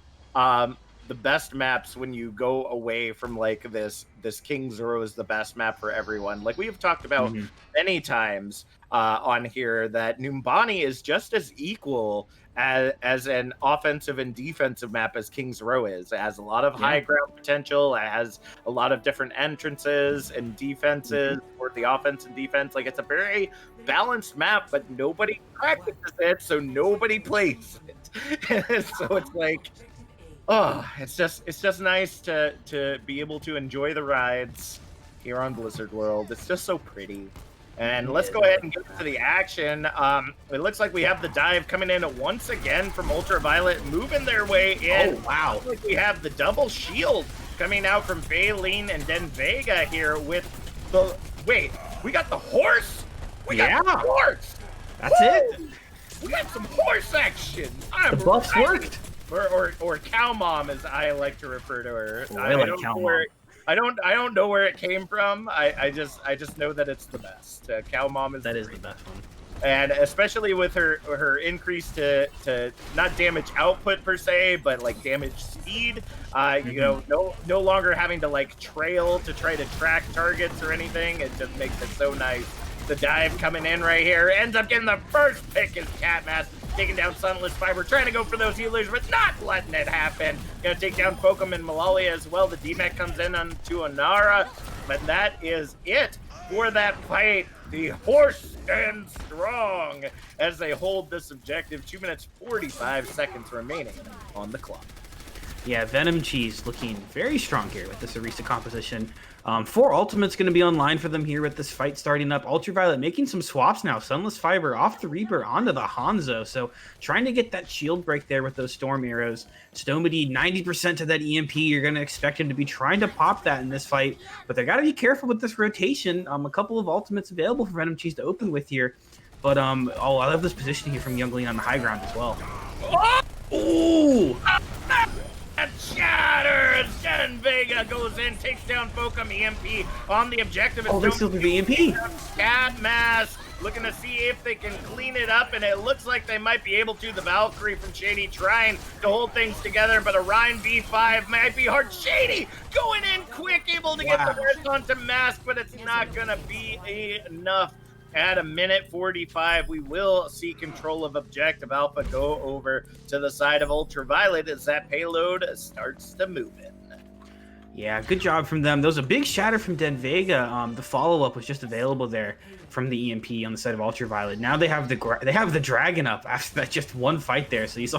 The best maps when you go away from like this King's Row is the best map for everyone. Like we have talked about many times on here that Numbani is just as equal as an offensive and defensive map as King's Row is. It has a lot of high ground potential. It has a lot of different entrances and defenses for the offense and defense. Like it's a very balanced map, but nobody practices it, so nobody plays it. So it's like, oh, it's just nice to be able to enjoy the rides here on Blizzard World. It's just so pretty. And let's go ahead and get to the action. It looks like we have the dive coming in once again from Ultraviolet, moving their way in. Oh, wow. Looks like we have the double shield coming out from Baleen and then Vega here with the... Wait, we got the horse? We got the horse! That's it? We got some horse action! The buffs worked! Or Cow Mom, as I like to refer to her. I like Cow Mom. I don't know where it came from. I just know that it's the best. Cow Mom is the best one. And especially with her increase to not damage output per se, but like damage speed. You know, no longer having to like trail to try to track targets or anything. It just makes it so nice. The dive coming in right here ends up getting the first pick as Catmask, taking down Sunless Fiber, trying to go for those healers, but not letting it happen. Gonna take down Fokum and Malalia as well. The DMAC comes in onto Anara, but that is it for that fight. The horse stands strong as they hold this objective. 2 minutes 45 seconds remaining on the clock. Yeah, Venom Cheese looking very strong here with this Arisa composition. 4 ultimates going to be online for them here with this fight starting up. Ultraviolet making some swaps now. Sunless Fiber off the Reaper onto the Hanzo. So trying to get that shield break there with those Storm arrows. Stomedy 90% to that EMP. You're going to expect him to be trying to pop that in this fight. But they got to be careful with this rotation. A couple of ultimates available for Venom Cheese to open with here. But I love this positioning here from Youngling on the high ground as well. Ooh! That shatters! Jen Vega goes in, takes down Fokum EMP on the objective. Oh, they still do the EMP. Catmask looking to see if they can clean it up, and it looks like they might be able to. The Valkyrie from Shady trying to hold things together, but a Rhine V5 might be hard. Shady going in quick, able to get the rest onto Mask, but it's not going to be enough. At 1:45, we will see control of Objective Alpha go over to the side of Ultraviolet as that payload starts to move in. Yeah, good job from them. There was a big shatter from Den Vega. The follow-up was just available there from the EMP on the side of Ultraviolet. Now they have the dragon up after that just one fight there. So you saw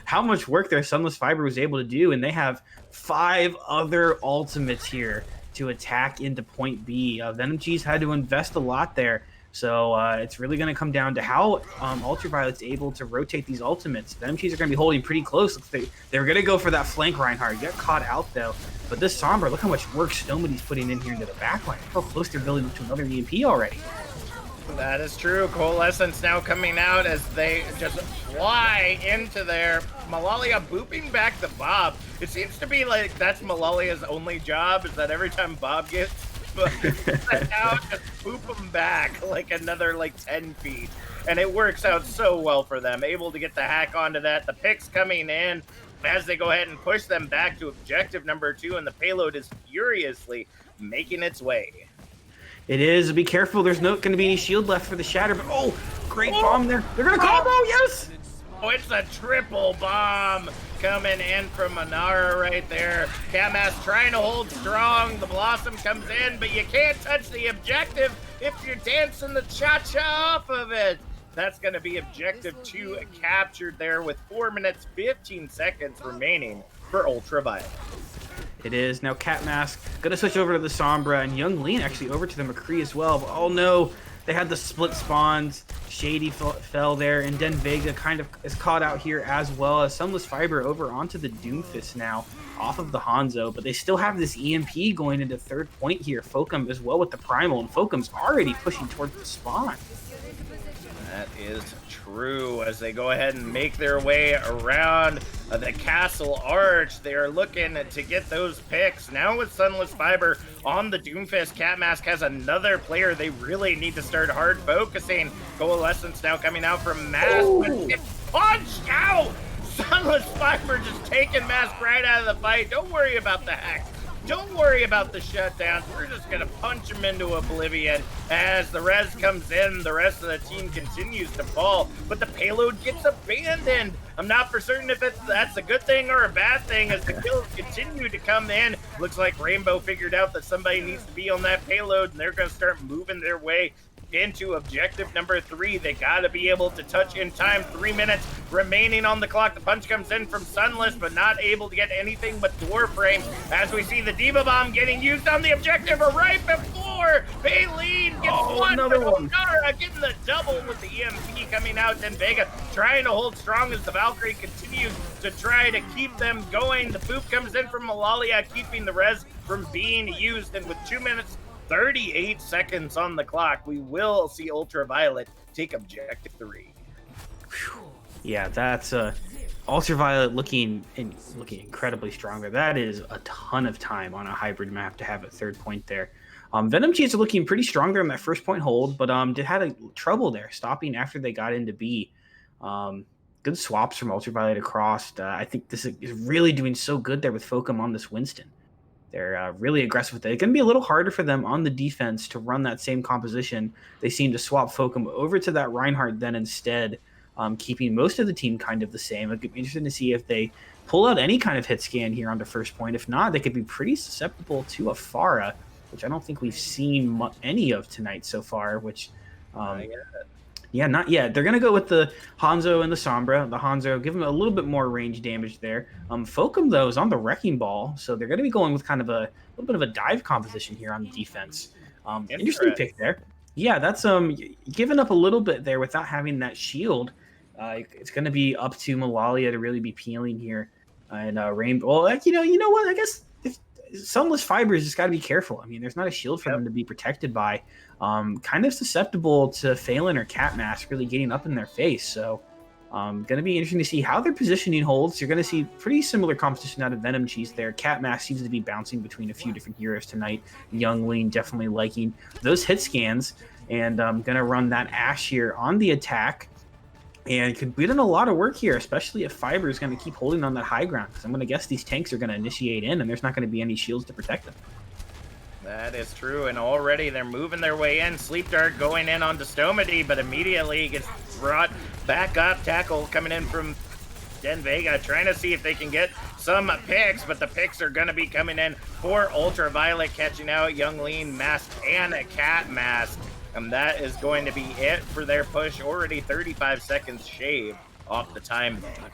how much work their Sunless Fiber was able to do, and they have 5 other ultimates here to attack into point B. Venom Cheese had to invest a lot there. So it's really going to come down to how Ultraviolet's able to rotate these ultimates. Venom Cheese are going to be holding pretty close. They're going to go for that flank Reinhardt. Get caught out, though. But this Sombra, look how much work Stomady's putting in here into the backline. Look how close they're building to another EMP already. That is true. Coalescence now coming out as they just fly into there. Malalia booping back the Bob. It seems to be like that's Malalia's only job, is that every time Bob gets out, just boop him back like another 10 feet. And it works out so well for them. Able to get the hack onto that. The picks coming in as they go ahead and push them back to objective number 2, and the payload is furiously making its way. It is. Be careful. There's not going to be any shield left for the shatter. But great bomb there. They're going to combo. Yes. Oh, it's a triple bomb coming in from Manara right there. Camas trying to hold strong. The Blossom comes in, but you can't touch the objective if you're dancing the cha-cha off of it. That's going to be objective 2 captured there with 4 minutes, 15 seconds remaining for Ultraviolet. It is. Now Cat Mask going to switch over to the Sombra, and Young Lean actually over to the McCree as well. But, oh no, they had the split spawns. Shady fell there, and Den Vega kind of is caught out here as well as Sunless Fiber over onto the Doomfist now off of the Hanzo. But they still have this EMP going into third point here. Fokum as well with the Primal, and Fokum's already pushing towards the spawn. That is true. As they go ahead and make their way around the castle arch, they are looking to get those picks. Now with Sunless Fiber on the Doomfist, Cat Mask has another player they really need to start hard focusing. Coalescence now coming out from Mask, but gets punched out. Sunless Fiber just taking Mask right out of the fight. Don't worry about the hack. Don't worry about the shutdowns. We're just going to punch them into oblivion. As the res comes in, the rest of the team continues to fall, but the payload gets abandoned. I'm not for certain if that's a good thing or a bad thing as the kills continue to come in. Looks like Rainbow figured out that somebody needs to be on that payload, and they're going to start moving their way into objective number 3. They got to be able to touch in time. 3 minutes remaining on the clock. The punch comes in from Sunless, but not able to get anything but door frame as we see the Diva Bomb getting used on the objective right before Baleen gets another one. Nara getting the double with the EMP coming out. Then Vega trying to hold strong as the Valkyrie continues to try to keep them going. The boop comes in from Malalia, keeping the res from being used, and with 2 minutes 38 seconds on the clock, we will see Ultraviolet take objective 3. Yeah, that's Ultraviolet looking incredibly strong there. That is a ton of time on a hybrid map to have a third point there. Venom Cheese are looking pretty strong there in that first point hold, but had a trouble there stopping after they got into B. Good swaps from Ultraviolet across. I think this is really doing so good there with Fokum on this Winston. They're really aggressive with it. It's going to be a little harder for them on the defense to run that same composition. They seem to swap Fokum over to that Reinhardt then instead, keeping most of the team kind of the same. It'd be interesting to see if they pull out any kind of hit scan here on the first point. If not, they could be pretty susceptible to a Pharah, which I don't think we've seen any of tonight so far, which... Yeah, not yet. They're going to go with the Hanzo and the Sombra. The Hanzo, give them a little bit more range damage there. Fokum, though, is on the Wrecking Ball, so they're going to be going with kind of a little bit of a dive composition here on the defense. Interesting pick there. Yeah, that's giving up a little bit there without having that shield. It's going to be up to Malalia to really be peeling here. And Rainbow, well, you know what? I guess if Sunless Fibers just got to be careful. I mean, there's not a shield for them to be protected by. Kind of susceptible to Phelan or Cat Mask really getting up in their face. So going to be interesting to see how their positioning holds. You're going to see pretty similar competition out of Venom Cheese there. Cat Mask seems to be bouncing between a few different heroes tonight. Young Lean definitely liking those hit scans. And I'm going to run that Ash here on the attack. And could put in a lot of work here, especially if Fiber is going to keep holding on that high ground. Because I'm going to guess these tanks are going to initiate in, and there's not going to be any shields to protect them. That is true, and already they're moving their way in. Sleep Dart going in onto Stomedy, but immediately gets brought back up. Tackle coming in from Den Vega, trying to see if they can get some picks, but the picks are going to be coming in for Ultraviolet, catching out Young Lean, Mask, and a Cat Mask. And that is going to be it for their push. Already 35 seconds shaved off the time bank.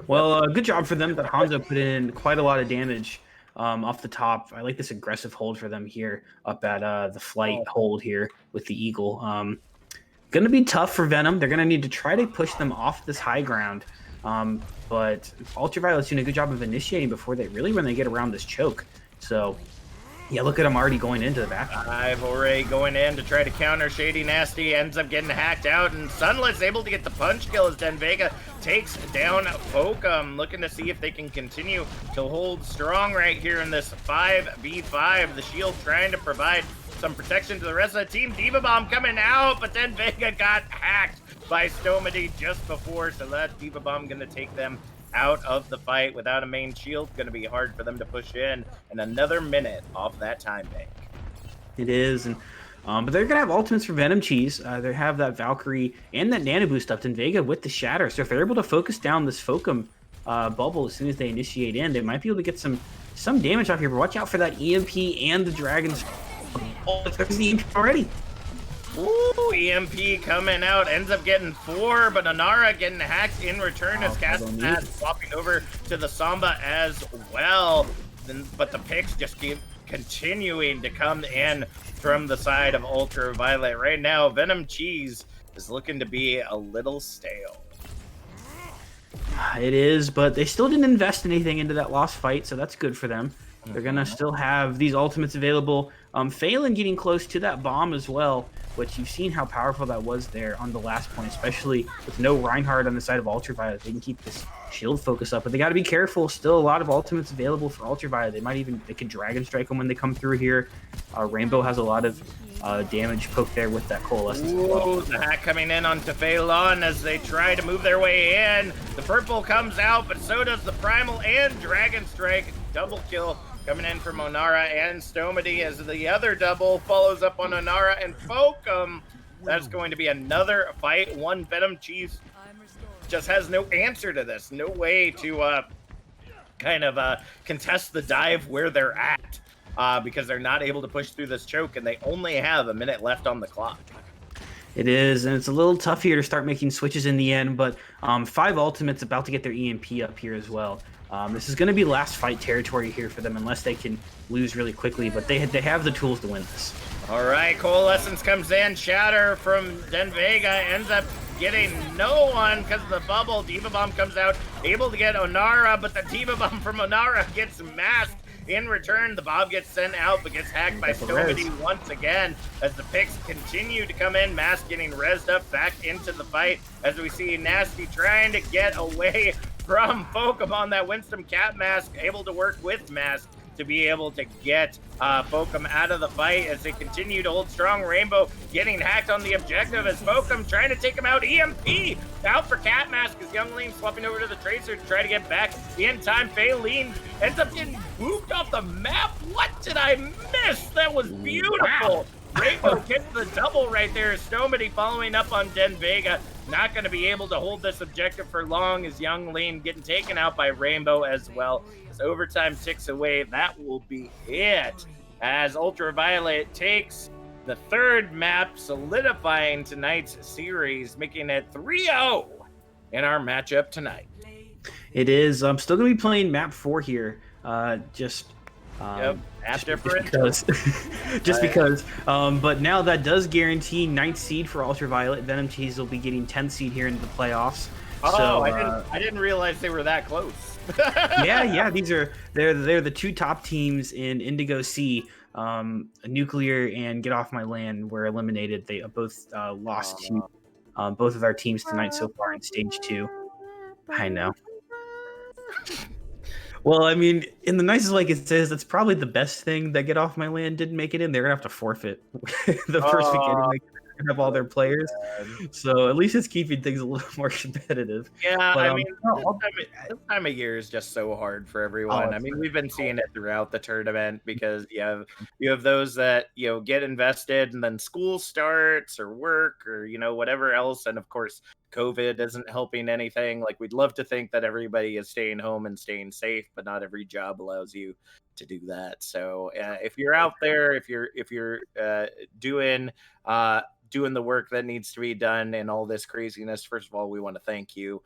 Well, good job for them that Hanzo put in quite a lot of damage off the top. I like this aggressive hold for them here up at the flight hold here with the Eagle. Going to be tough for Venom. They're going to need to try to push them off this high ground. But Ultraviolet's doing a good job of initiating before when they get around this choke. So, yeah, look at him already going into the back. I've already going in to try to counter Shady Nasty, ends up getting hacked out, and Sunless able to get the punch kill as Den Vega takes down Fokum, looking to see if they can continue to hold strong right here in this 5v5. The Shield trying to provide some protection to the rest of the team. Diva Bomb coming out, but then Vega got hacked by Stomedy just before, so that Diva Bomb gonna take them out of the fight without a main shield. Going to be hard for them to push in, and another minute off that time bank. It is, and but they're gonna have ultimates for Venom Cheese. They have that Valkyrie and that Nano Boost up in Vega with the Shatter. So if they're able to focus down this Fokum bubble as soon as they initiate in, they might be able to get some damage off here. But watch out for that EMP and the Dragons. Oh, there's the EMP already. Ooh, EMP coming out, ends up getting 4, but Onara getting hacked in return as Castanat swapping over to the Samba as well. But the picks just keep continuing to come in from the side of Ultraviolet. Right now, Venom Cheese is looking to be a little stale. It is, but they still didn't invest anything into that lost fight, so that's good for them. They're going to still have these ultimates available. Phelan getting close to that bomb as well, which you've seen how powerful that was there on the last point, especially with no Reinhardt on the side of Ultraviolet. They can keep this shield focus up, but they got to be careful. Still a lot of ultimates available for Ultraviolet. They can Dragon Strike them when they come through here. Rainbow has a lot of damage poked there with that Coalescence. Ooh, the hack coming in onto Phelan as they try to move their way in. The purple comes out, but so does the Primal and Dragon Strike. Double kill coming in from Onara and Stomedy as the other double follows up on Onara and Fokum. That's going to be another fight. One Venom Cheese just has no answer to this. No way to contest the dive where they're at because they're not able to push through this choke, and they only have a minute left on the clock. It is, and it's a little tough here to start making switches in the end, but 5 ultimates about to get their EMP up here as well. This is going to be last fight territory here for them unless they can lose really quickly, but they have the tools to win this. All right, Coalescence comes in. Shatter from Den Vega ends up getting no one because of the bubble. Diva Bomb comes out, able to get Onara, but the Diva Bomb from Onara gets masked. In return, the Bob gets sent out, but gets hacked by Stomedy once again as the picks continue to come in. Mask getting rezzed up back into the fight as we see Nasty trying to get away from Fokum on that Winston Cat Mask, able to work with Mask to be able to get Fokum out of the fight as they continue to hold strong. Rainbow getting hacked on the objective as Fokum trying to take him out. EMP out for Cat Mask as Young Lean swapping over to the Tracer to try to get back in time. Phelan ends up getting booped off the map. What did I miss? That was beautiful. Wow. Rainbow gets the double right there. Stomedy following up on Den Vega. Not going to be able to hold this objective for long as Young Lean getting taken out by Rainbow as well. As overtime ticks away, that will be it. As Ultraviolet takes the third map, solidifying tonight's series, making it 3-0 in our matchup tonight. It is. I'm still going to be playing map 4 here. Just because. But now that does guarantee 9th seed for Ultraviolet. Venom Cheese will be getting 10th seed here into the playoffs. Oh, so, I didn't realize they were that close. yeah. They're the 2 top teams in Indigo C. Nuclear and Get Off My Land were eliminated. They both lost to both of our teams tonight so far in stage 2. I know. Well, I mean, in the nicest way it says, that's probably the best thing that Get Off My Land didn't make it in. They're going to have to forfeit the first weekend. can have all their players. So at least it's keeping things a little more competitive. Yeah, But I mean, no, this time of year is just so hard for everyone. I it's mean, we've been seeing it throughout the tournament because you have those that get invested and then school starts or work or whatever else, and of course, COVID isn't helping anything. Like we'd love to think that everybody is staying home and staying safe, but not every job allows you to do that. So if you're out there, if you're doing doing the work that needs to be done and all this craziness, first of all, we want to thank you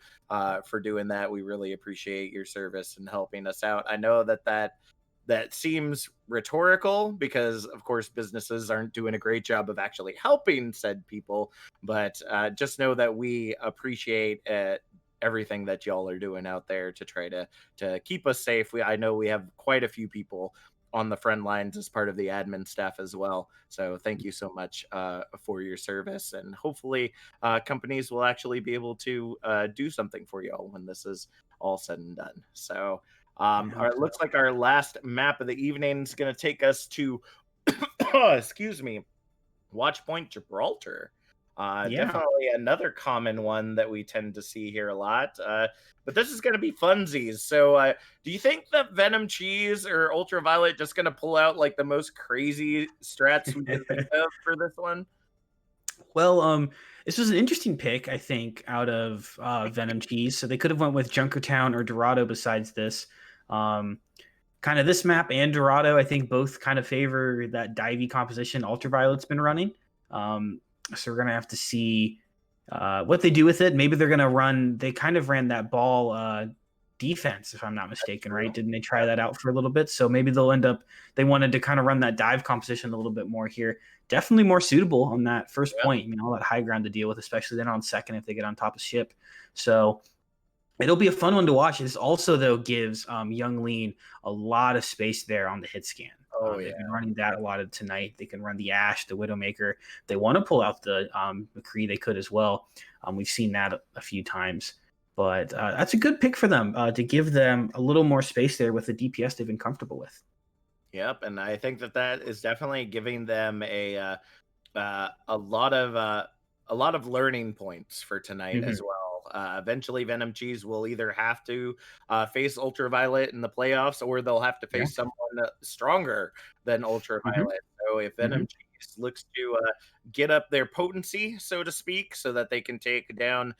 for doing that. We really appreciate your service and helping us out. I know that seems rhetorical because, of course, businesses aren't doing a great job of actually helping said people, but just know that we appreciate everything that y'all are doing out there to try to keep us safe. I know we have quite a few people on the front lines as part of the admin staff as well. So thank you so much for your service, and hopefully companies will actually be able to do something for y'all when this is all said and done. So it looks like our last map of the evening is going to take us to, excuse me, Watchpoint Gibraltar. Definitely another common one that we tend to see here a lot. But this is going to be funsies. So do you think that Venom Cheese or Ultraviolet just going to pull out like the most crazy strats we can think of for this one? Well, this was an interesting pick, I think, out of Venom Cheese. So they could have went with Junkertown or Dorado besides this. Kind of this map and Dorado, I think both kind of favor that divey composition Ultraviolet's been running. So we're going to have to see what they do with it. Maybe they're going to run, they kind of ran that ball defense, if I'm not mistaken, right? Didn't they try that out for a little bit? So maybe they'll end up, they wanted to kind of run that dive composition a little bit more here. Definitely more suitable on that first point, all that high ground to deal with, especially then on second if they get on top of ship. So it'll be a fun one to watch. This also, though, gives Young Lean a lot of space there on the hit scan. They've been running that a lot of tonight. They can run the Ash, the Widowmaker. If they want to pull out the McCree, they could as well. We've seen that a few times. But that's a good pick for them to give them a little more space there with the DPS they've been comfortable with. Yep, and I think that is definitely giving them a lot of learning points for tonight as well. Eventually, Venom Cheese will either have to face Ultraviolet in the playoffs, or they'll have to face someone stronger than Ultraviolet. So if Venom Cheese looks to get up their potency, so to speak, so that they can take down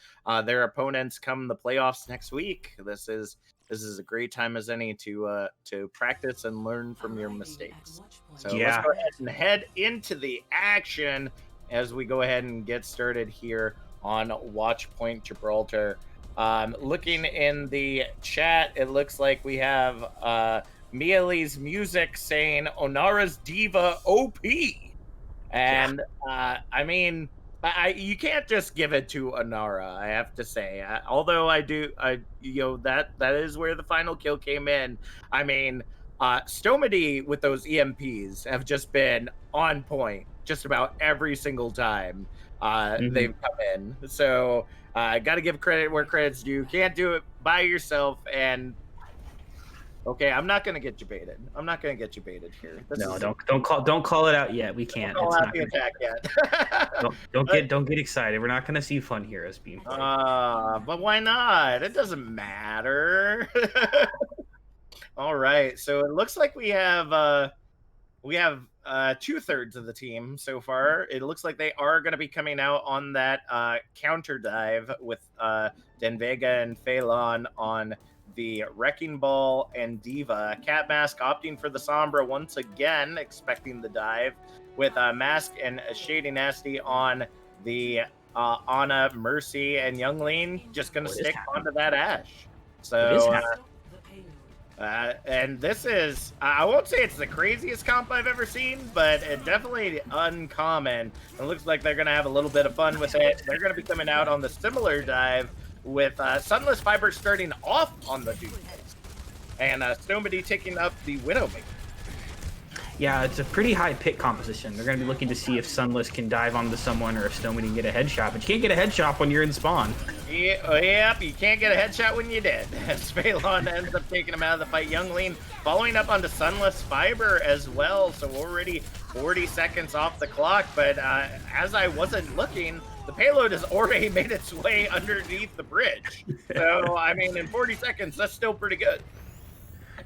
their opponents come the playoffs next week, this is a great time as any to practice and learn from your mistakes. So let's go ahead and head into the action as we go ahead and get started here on Watchpoint Gibraltar. Looking in the chat, it looks like we have Miele's Music saying Onara's Diva OP. And I mean, you can't just give it to Onara, I have to say. Although that is where the final kill came in. I mean, Stomedy with those EMPs have just been on point just about every single time they've come in. So got to give credit where credit's due. Can't do it by yourself. And okay, I'm not gonna get you baited. I'm not gonna get you baited here. Don't call it out yet. We can't. Don't call out the attack yet. don't get excited. We're not gonna see fun here as being played. But why not? It doesn't matter. All right, so it looks like we have 2/3 of the team so far. It looks like they are going to be coming out on that counter dive with Den Vega and Phelan on the Wrecking Ball and Diva. Cat Mask opting for the Sombra once again, expecting the dive, with Mask and Shady Nasty on the Ana, Mercy, and Young Lean just going to stick onto that Ash. So and this is, I won't say it's the craziest comp I've ever seen, but it's definitely uncommon. It looks like they're going to have a little bit of fun with it. They're going to be coming out on the similar dive with Sunless Fiber starting off on the Duke. And Stomedy taking up the Widowmaker. Yeah, it's a pretty high pick composition. They're going to be looking to see if Sunless can dive onto someone or if Stomedy can get a headshot. But you can't get a headshot when you're in spawn. Yep, you can't get a headshot when you did. Phelan ends up taking him out of the fight. Young Lean following up onto Sunless Fiber as well. So already 40 seconds off the clock, but as I wasn't looking, the payload has already made its way underneath the bridge. So, I mean, in 40 seconds, that's still pretty good.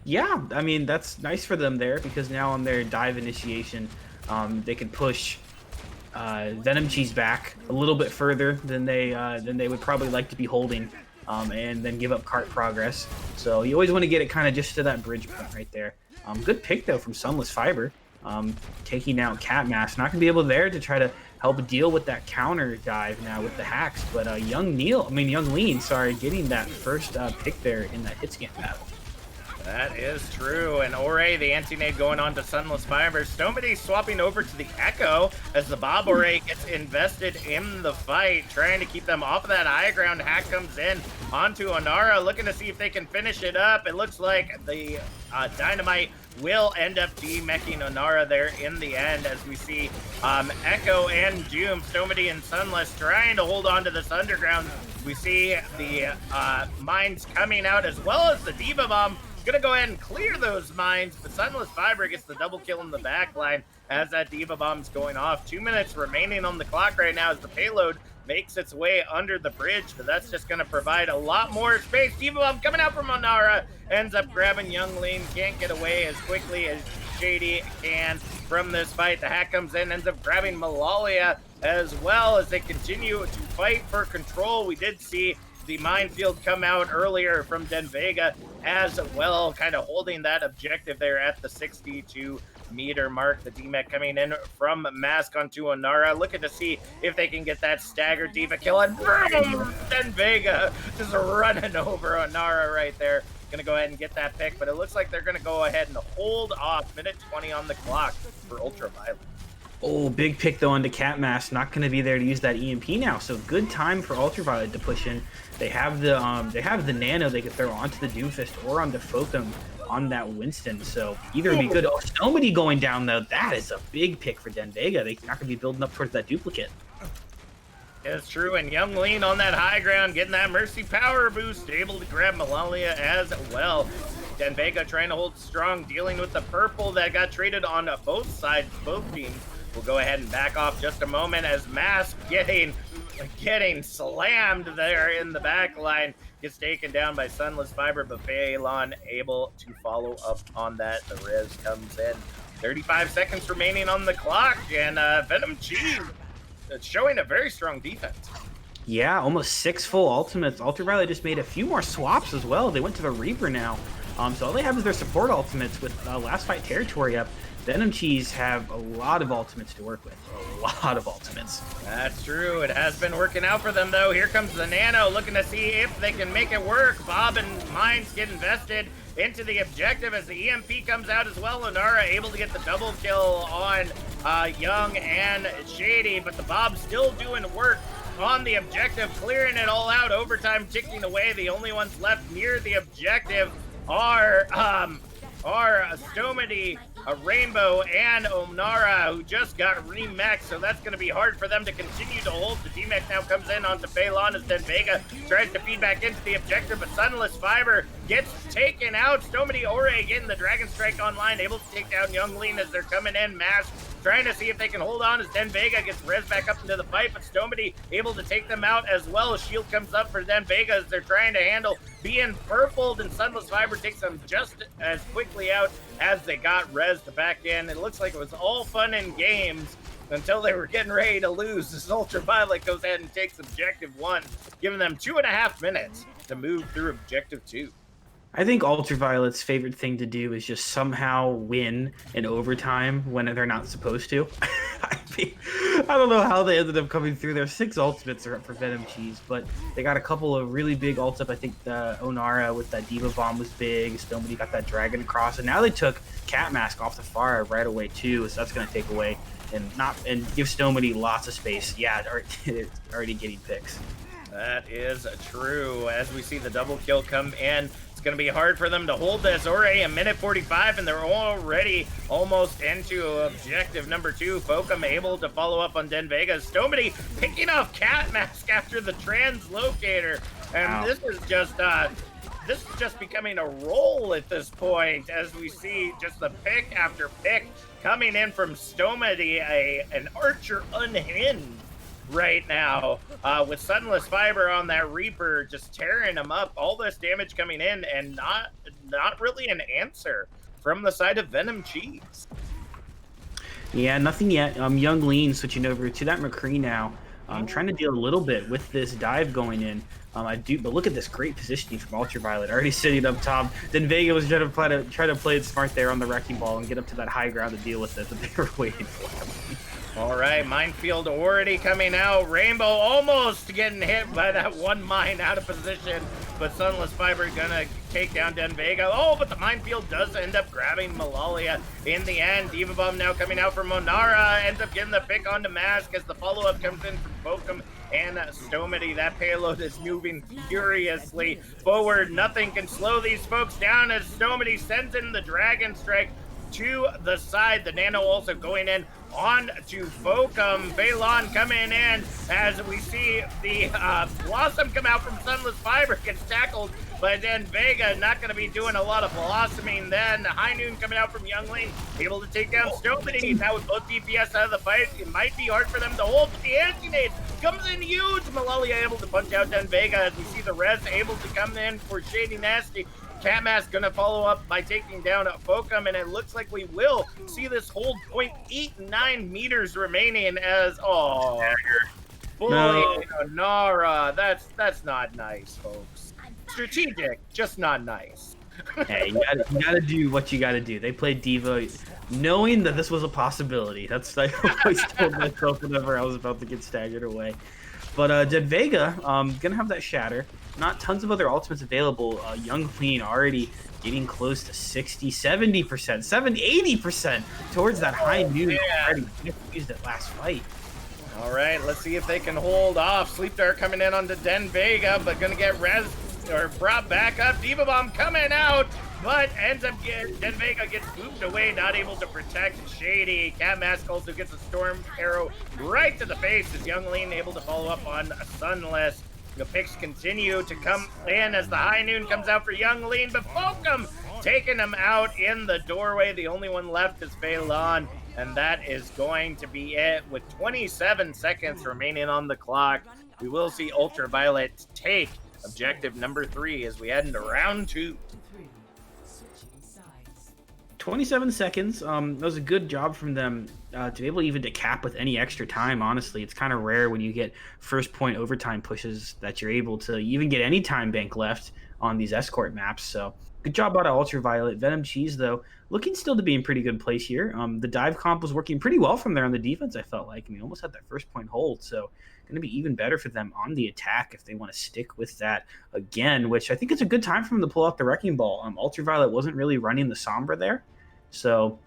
Yeah, I mean, that's nice for them there because now on their dive initiation, they can push Venom Cheese back a little bit further than they would probably like to be holding, and then give up cart progress. So you always want to get it kind of just to that bridge point right there. Good pick though from Sunless Fiber, taking out Cat Mask. Not gonna be able there to try to help deal with that counter dive now with the hacks, but Young Lean, sorry, getting that first pick there in that hit scan battle. That is true. And Ore, the anti-nade going on to Sunless Fiber. Stomedy swapping over to the Echo as the Bob Ore gets invested in the fight, trying to keep them off of that high ground. Hack comes in onto Onara, looking to see if they can finish it up. It looks like the Dynamite will end up demeching Onara there in the end, as we see Echo and Doom, Stomedy and Sunless trying to hold on to this underground. We see the mines coming out as well as the Diva Bomb. Gonna go ahead and clear those mines, but Sunless Fiber gets the double kill in the back line as that Diva Bomb's going off. 2 minutes remaining on the clock right now as the payload makes its way under the bridge, but that's just gonna provide a lot more space. Diva Bomb coming out from Onara, ends up grabbing Young Lean, can't get away as quickly as Shady can from this fight. The hack comes in, ends up grabbing Malalia as well as they continue to fight for control. We did see the minefield come out earlier from Den Vega as well, kind of holding that objective there at the 62-meter mark. The DMEC coming in from Mask onto Onara, looking to see if they can get that staggered Diva kill, and boom! Den Vega just running over Onara right there. Gonna go ahead and get that pick, but it looks like they're gonna go ahead and hold off. Minute 20 on the clock for Ultraviolet. Oh, big pick though onto Cat Mask. Not going to be there to use that EMP now. So good time for Ultraviolet to push in. They have the nano they could throw onto the Doomfist or onto Fokum on that Winston. So either would be good. Oh, Stomedy going down though. That is a big pick for Den Vega. They're not going to be building up towards that duplicate. It's true, and Young Lean on that high ground, getting that Mercy power boost, able to grab Malalia as well. Den Vega trying to hold strong, dealing with the purple that got traded on both sides, both teams. We'll go ahead and back off just a moment as Mask getting slammed there in the back line, gets taken down by Sunless Fiber, but Phelan able to follow up on that. The Riz comes in. 35 seconds remaining on the clock, and Venom Cheese showing a very strong defense. Yeah, almost 6 full ultimates. Ultraviolet just made a few more swaps as well. They went to the Reaper now. So all they have is their support ultimates with last fight territory up. Venom Cheese have a lot of ultimates to work with. A lot of ultimates. That's true. It has been working out for them, though. Here comes the Nano, looking to see if they can make it work. Bob and Mines get invested into the objective as the EMP comes out as well. Onara able to get the double kill on Young and Shady, but the Bob's still doing work on the objective, clearing it all out. Overtime ticking away. The only ones left near the objective are Stomedy, Rainbow, and Onara, who just got remexed, so that's going to be hard for them to continue to hold. The DMEC now comes in onto Phelan as Den Vega tries to feed back into the objective, but Sunless Fiber gets taken out. Stomedy Ore getting the Dragon Strike online, able to take down Young Lean as they're coming in. Mask trying to see if they can hold on as Den Vega gets res back up into the fight, but Stomedy able to take them out as well. A shield comes up for Den Vega as they're trying to handle being purpled, and Sunless Fiber takes them just as quickly out as they got res back in. It looks like it was all fun and games until they were getting ready to lose. This Ultraviolet goes ahead and takes objective 1, giving them 2.5 minutes to move through objective 2. I think Ultraviolet's favorite thing to do is just somehow win in overtime when they're not supposed to. I mean, I don't know how they ended up coming through. Their 6 ultimates are up for Venom Cheese, but they got a couple of really big ults up. I think the Onara with that Diva Bomb was big. Somebody got that Dragon Cross, and now they took Cat Mask off the far right away too, so that's going to take away and give Stomedy lots of space. Yeah, it's already getting picks. That is true. As we see the double kill come in, it's going to be hard for them to hold this. Already a minute 45, and they're already almost into objective number 2. Fokum able to follow up on Den Vega. Stomedy picking off Cat Mask after the translocator. And This is just this is just becoming a roll at this point as we see just the pick after pick coming in from Stomedy, an archer unhinged right now, with Sunless Fiber on that Reaper just tearing him up. All this damage coming in and not really an answer from the side of Venom Cheese. Yeah, nothing yet. Young Lean switching over to that McCree now. Trying to deal a little bit with this dive going in. But look at this great positioning from Ultraviolet. Already sitting up top. Then Vega was try to play it smart there on the wrecking ball and get up to that high ground to deal with it, but they were waiting for him. All right, Minefield already coming out. Rainbow almost getting hit by that one mine out of position, but Sunless Fiber gonna take down Den Vega. Oh, but the Minefield does end up grabbing Malalia in the end. Diva Bomb now coming out from Monara, ends up getting the pick onto Mask as the follow-up comes in from Bokum and Stomedy. That payload is moving furiously forward. Nothing can slow these folks down as Stomedy sends in the Dragon Strike to the side. The Nano also going in on to Bokum. Balon coming in as we see the Blossom come out from Sunless Fiber, gets tackled, but then Vega not going to be doing a lot of blossoming. Then High Noon coming out from Youngling, able to take down Stomedy. Now with both DPS out of the fight, it might be hard for them to hold, but the anti-nade comes in huge. Malalia able to punch out Den Vega as we see the res able to come in for Shady Nasty. Catmask gonna follow up by taking down Bokum, and it looks like we will see this hold 0.89 meters remaining as bullying Nara. That's not nice, folks. Strategic, just not nice. Hey, you gotta do what you gotta do. They played Diva knowing that this was a possibility. That's I always told myself whenever I was about to get staggered away. But Den Vega, gonna have that shatter. Not tons of other ultimates available. Young Clean already getting close to 60, 70%, 80% towards that High Noon. Yeah. Already used it last fight. All right, let's see if they can hold off. Sleep Dart coming in onto Den Vega, but gonna get brought back up. Diva Bomb coming out, but ends up Den Vega gets moved away, not able to protect Shady. Cat Mask also gets a Storm Arrow right to the face as Young Lean able to follow up on Sunless. The picks continue to come in as the High Noon comes out for Young Lean, but Bokum taking him out in the doorway. The only one left is Phelan, and that is going to be it. With 27 seconds remaining on the clock, we will see Ultraviolet take objective number 3 as we head into round 2. 27 seconds. That was a good job from them to be able even to cap with any extra time. Honestly, it's kind of rare when you get first point overtime pushes that you're able to even get any time bank left on these escort maps. So good job out of Ultraviolet. Venom Cheese, though, looking still to be in pretty good place here. The dive comp was working pretty well from there on the defense, I felt like. I mean, almost had that first point hold. So going to be even better for them on the attack if they want to stick with that again, which I think it's a good time for them to pull out the Wrecking Ball. Ultraviolet wasn't really running the Sombra there. So,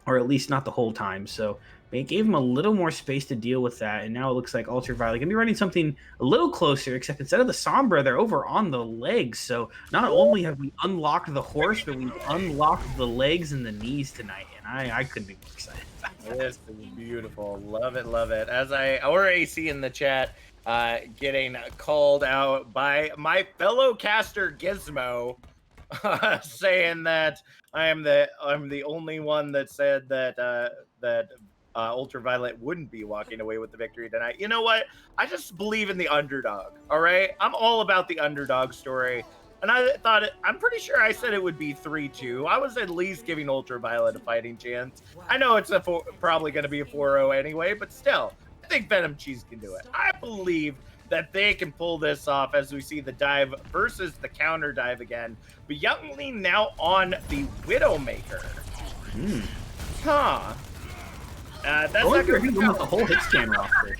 or at least not the whole time. So it gave him a little more space to deal with that. And now it looks like Ultraviolet can be running something a little closer, except instead of the Sombra, they're over on the legs. So not only have we unlocked the horse, but we've unlocked the legs and the knees tonight. And I couldn't be more excited about that. This is beautiful. Love it, love it. As our AC in the chat getting called out by my fellow caster Gizmo, saying that I'm the only one that said that Ultraviolet wouldn't be walking away with the victory tonight. You know what? I just believe in the underdog. All right, I'm all about the underdog story, and I'm pretty sure I said it would be 3-2. I was at least giving Ultraviolet a fighting chance. I know it's probably going to be a 4-0 anyway, but still, I think Venom Cheese can do it. I believe that they can pull this off as we see the dive versus the counter dive again. But Young Lean now on the Widowmaker. That's not going to be the whole hit scan roster.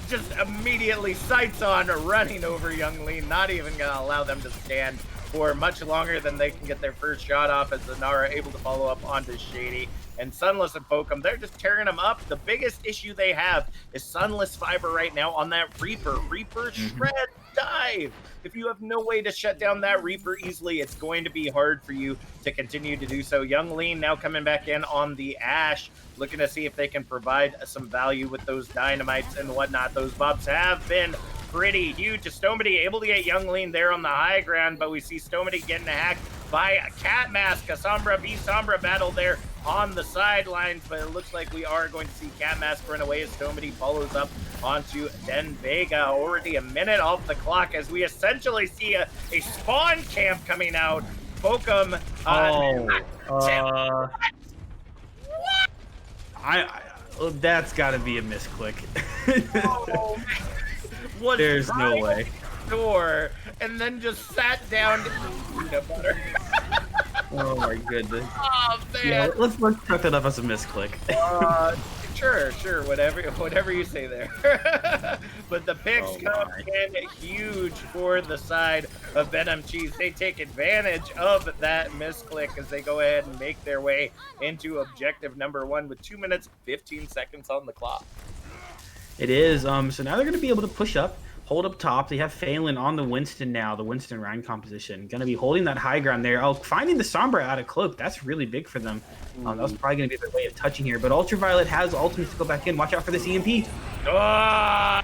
Just immediately sights on running over Young Lean, not even going to allow them to stand for much longer than they can get their first shot off as Zanara able to follow up onto Shady. And Sunless and Bokum, they're just tearing them up. The biggest issue they have is Sunless Fiber right now on that Reaper. Reaper shred dive. If you have no way to shut down that Reaper easily, it's going to be hard for you to continue to do so. Young Lean now coming back in on the Ash, looking to see if they can provide some value with those dynamites and whatnot. Those mobs have been pretty huge. Stomedy able to get Young Lean there on the high ground, but we see Stomedy getting hacked by Cat Mask. A Sombra v Sombra battle there on the sidelines, but it looks like we are going to see Cat Mask run away as Stomedy follows up onto Den Vega. Already a minute off the clock as we essentially see a spawn camp coming out. Fokum. That's got to be a misclick. Oh, was There's no way. Door and then just sat down to eat peanut butter. Oh my goodness. Oh man. Yeah, let's cut that up as a misclick. Sure, whatever you say there. But the picks come in huge for the side of Venom Cheese. They take advantage of that misclick as they go ahead and make their way into objective number 1 with 2 minutes 15 seconds on the clock. It is. So now they're going to be able to push up, hold up top. They have Phelan on the Winston now, the Winston Ryan composition. Going to be holding that high ground there. Oh, finding the Sombra out of cloak. That's really big for them. That was probably going to be their way of touching here. But Ultraviolet has ultimates to go back in. Watch out for this EMP. Oh,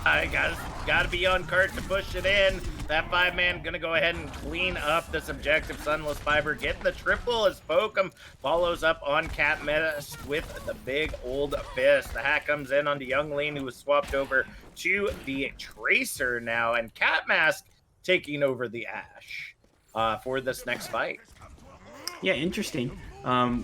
I gotta be on cart to push it in. That 5-man gonna go ahead and clean up this objective. Sunless Fiber getting the triple as Fokum follows up on Cat Mask with the big old fist. The hack comes in onto Young Lean, who was swapped over to the Tracer now, and Cat Mask taking over the Ash for this next fight. Yeah, interesting.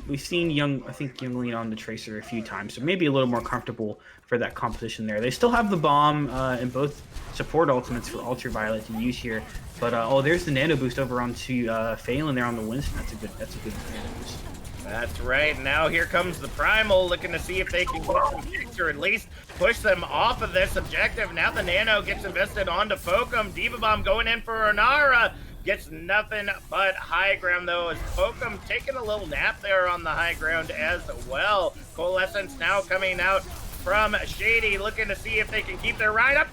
We've seen Young Lean on the Tracer a few times, so maybe a little more comfortable for that composition there. They still have the bomb and both support ultimates for Ultraviolet to use here. But there's the nano boost over onto Phelan there on the Winston. That's a good nano boost. That's right. Now here comes the Primal, looking to see if they can get some kicks or at least push them off of this objective. Now the Nano gets invested onto Fokum. Diva Bomb going in for Onara. Gets nothing but high ground, though, as Fokum taking a little nap there on the high ground as well. Coalescence now coming out from Shady, looking to see if they can keep their ride up.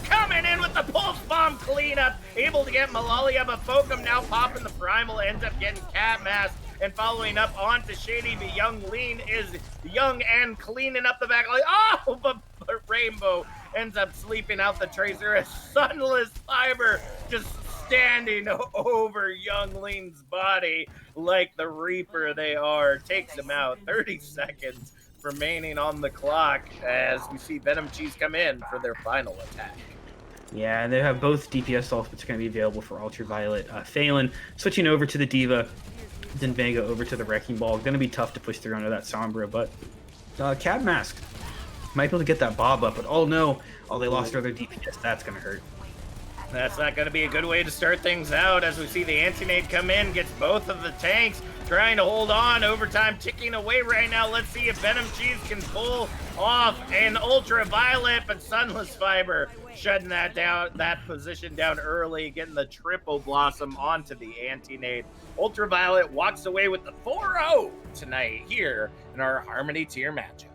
Coming in with the Pulse Bomb cleanup, able to get Malalia, but Fokum now popping the Primal, ends up getting Cat Mask. And following up onto Shady, the Young Lean is young and cleaning up the back. But Rainbow ends up sleeping out the Tracer as Sunless Fiber just standing over Young Lean's body like the Reaper they are. Takes him out. 30 seconds remaining on the clock as we see Venom Cheese come in for their final attack. Yeah, they have both DPS ultimates going to be available for Ultraviolet. Phelan switching over to the Diva, then Vega over to the Wrecking Ball. Going to be tough to push through under that Sombra, but Cat Mask might be able to get that Bob up, but oh no, they lost their other DPS. That's going to hurt. That's not going to be a good way to start things out as we see the Anti-Nade come in, gets both of the tanks, trying to hold on. Overtime ticking away right now. Let's see if Venom Cheese can pull off an Ultraviolet, but Sunless Fiber shutting that down, that position down early, getting the triple blossom onto the Anti-Nade. Ultraviolet walks away with the 4-0 tonight here in our Harmony tier matchup.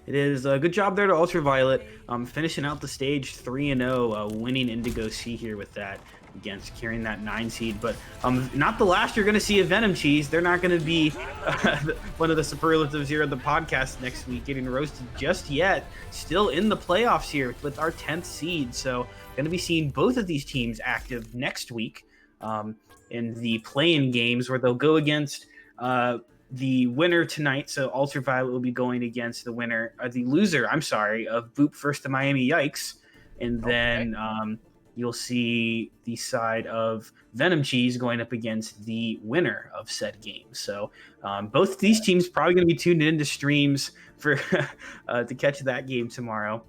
It is a good job there to Ultraviolet, finishing out the stage 3-0, winning Indigo C here with that, again, securing that 9 seed. But not the last you're going to see of Venom Cheese. They're not going to be one of the superlatives here on the podcast next week, getting roasted just yet. Still in the playoffs here with our 10th seed. So going to be seeing both of these teams active next week in the play-in games where they'll go against the winner tonight. So Ultraviolet will be going against the loser, of Boop first to Miami Yikes. And then you'll see the side of Venom Cheese going up against the winner of said game. So both of these teams probably going to be tuned into streams for to catch that game tomorrow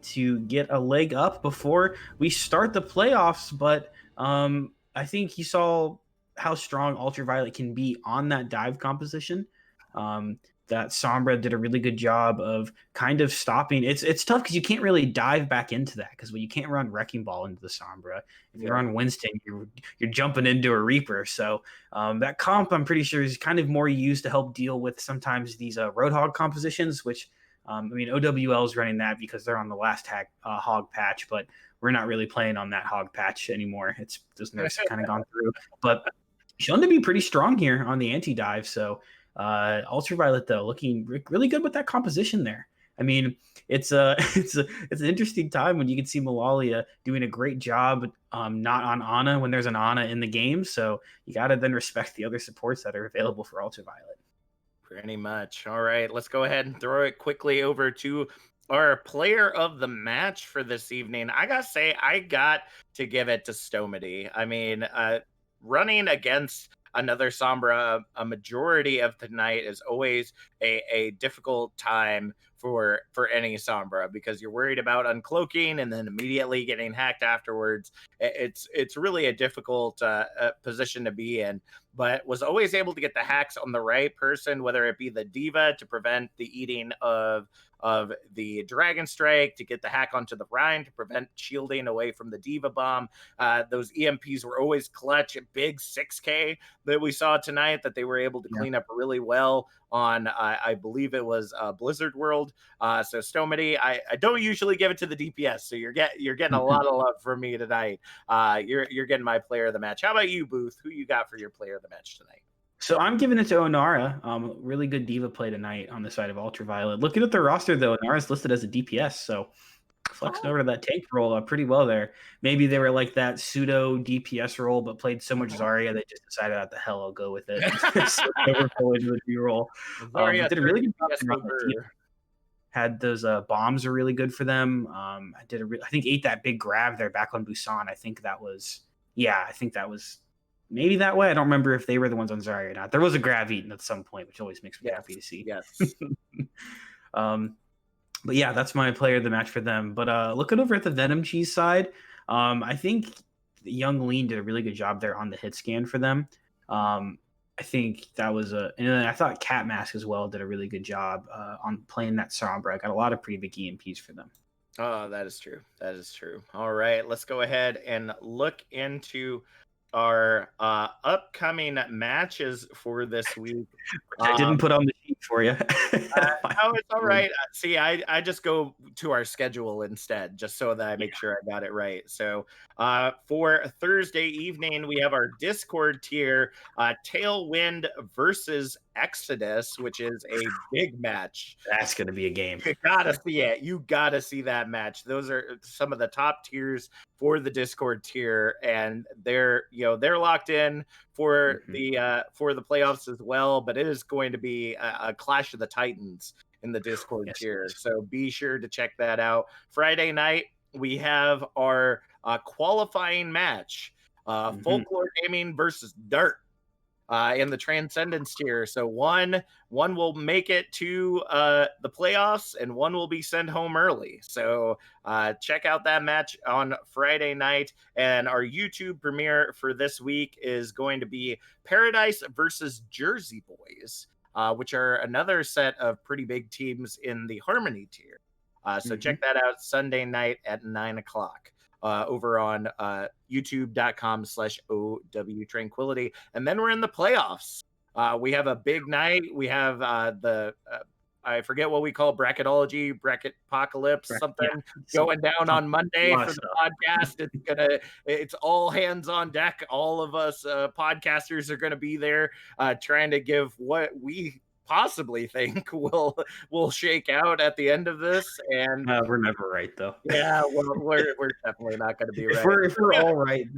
to get a leg up before we start the playoffs. But I think you saw how strong Ultraviolet can be on that dive composition. That Sombra did a really good job of kind of stopping. It's tough because you can't really dive back into that because you can't run Wrecking Ball into the Sombra. If you're on Winston, you're jumping into a Reaper. So that comp, I'm pretty sure, is kind of more used to help deal with sometimes these Roadhog compositions, which OWL is running that because they're on the last Hog patch, but we're not really playing on that Hog patch anymore. Those nerfs have kind of gone through, but shown to be pretty strong here on the anti-dive. So Ultraviolet, though, looking really good with that composition there. I mean, it's an interesting time when you can see Malalia doing a great job, not on Ana when there's an Ana in the game. So you got to then respect the other supports that are available for Ultraviolet. Pretty much. All right, let's go ahead and throw it quickly over to our player of the match for this evening. I gotta say, I got to give it to Stomedy. I mean, running against another Sombra a majority of the night is always a difficult time for any Sombra because you're worried about uncloaking and then immediately getting hacked afterwards. It's really a difficult position to be in, but was always able to get the hacks on the right person, whether it be the diva to prevent the eating of the Dragon Strike, to get the hack onto the Rhine to prevent shielding away from the Diva Bomb. Those EMPs were always clutch. A big 6K that we saw tonight that they were able to clean up really well on, I believe it was Blizzard World. So Stomedy, I don't usually give it to the DPS, so you're getting a lot of love from me tonight. You're getting my player of the match. How about you, Booth? Who you got for your player of the match tonight? So I'm giving it to Onara. Really good diva play tonight on the side of Ultraviolet. Looking at the roster though, Onara's listed as a DPS, so flexing over to that tank role pretty well there. Maybe they were like that pseudo DPS role, but played so much Zarya they just decided, "What the hell, I'll go with it." So they were fully into the D role. Did a really good job on the team. Had those bombs are really good for them. I think ate that big grab there back on Busan. I think that was maybe that way. I don't remember if they were the ones on Zarya or not. There was a grab eaten at some point, which always makes me happy to see. Yes. But yeah, that's my player of the match for them. But looking over at the Venom Cheese side, I think Young Lean did a really good job there on the hit scan for them. I think that was and then I thought Cat Mask as well did a really good job on playing that Sombra. I got a lot of pretty big EMPs for them. Oh, that is true. That is true. All right, let's go ahead and look into our upcoming matches for this week. I didn't put on the sheet for you. No, it's all right. See, I just go to our schedule instead, just so that I make sure I got it right. So for Thursday evening, we have our Discord tier, Tailwind versus Exodus, which is a big match. That's going to be a game. You gotta see it. You gotta see that match. Those are some of the top tiers for the Discord tier, and they're locked in for the playoffs as well. But it is going to be a clash of the Titans in the Discord tier. So be sure to check that out. Friday night we have our qualifying match, Folklore Gaming versus Dirt. In the Transcendence tier. So one will make it to the playoffs and one will be sent home early. So check out that match on Friday night. And our YouTube premiere for this week is going to be Paradise versus Jersey Boys, which are another set of pretty big teams in the Harmony tier. So check that out Sunday night at 9:00. Over on youtube.com/OW Tranquility. And then we're in the playoffs. We have a big night. We have I forget what we call bracketology, bracket apocalypse, something going down on Monday for the podcast. It's all hands on deck. All of us podcasters are gonna be there trying to give what we possibly think will shake out at the end of this, and we're never right though. Yeah, well, we're definitely not going to be right. If we're all right,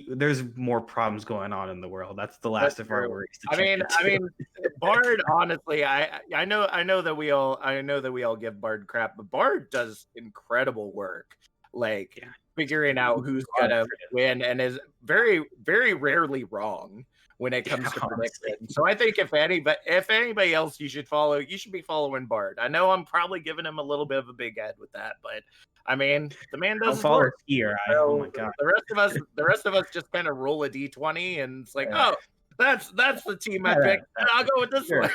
there's more problems going on in the world. That's the last of our worries. I mean, Bard. Honestly, I know that we all give Bard crap, but Bard does incredible work. Figuring out who's gonna win, and is very, very rarely wrong when it comes to prediction. So I think if anybody else you should be following Bard. I know I'm probably giving him a little bit of a big head with that, but I mean, the man does follow here. Oh my god. The rest of us just kind of roll a D20 and it's like, oh, that's the team I picked. I'll go with this one.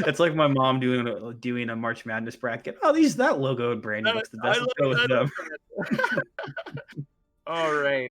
It's like my mom doing a March Madness bracket. Oh, that logo branding looks the best. Let's go with them. All right.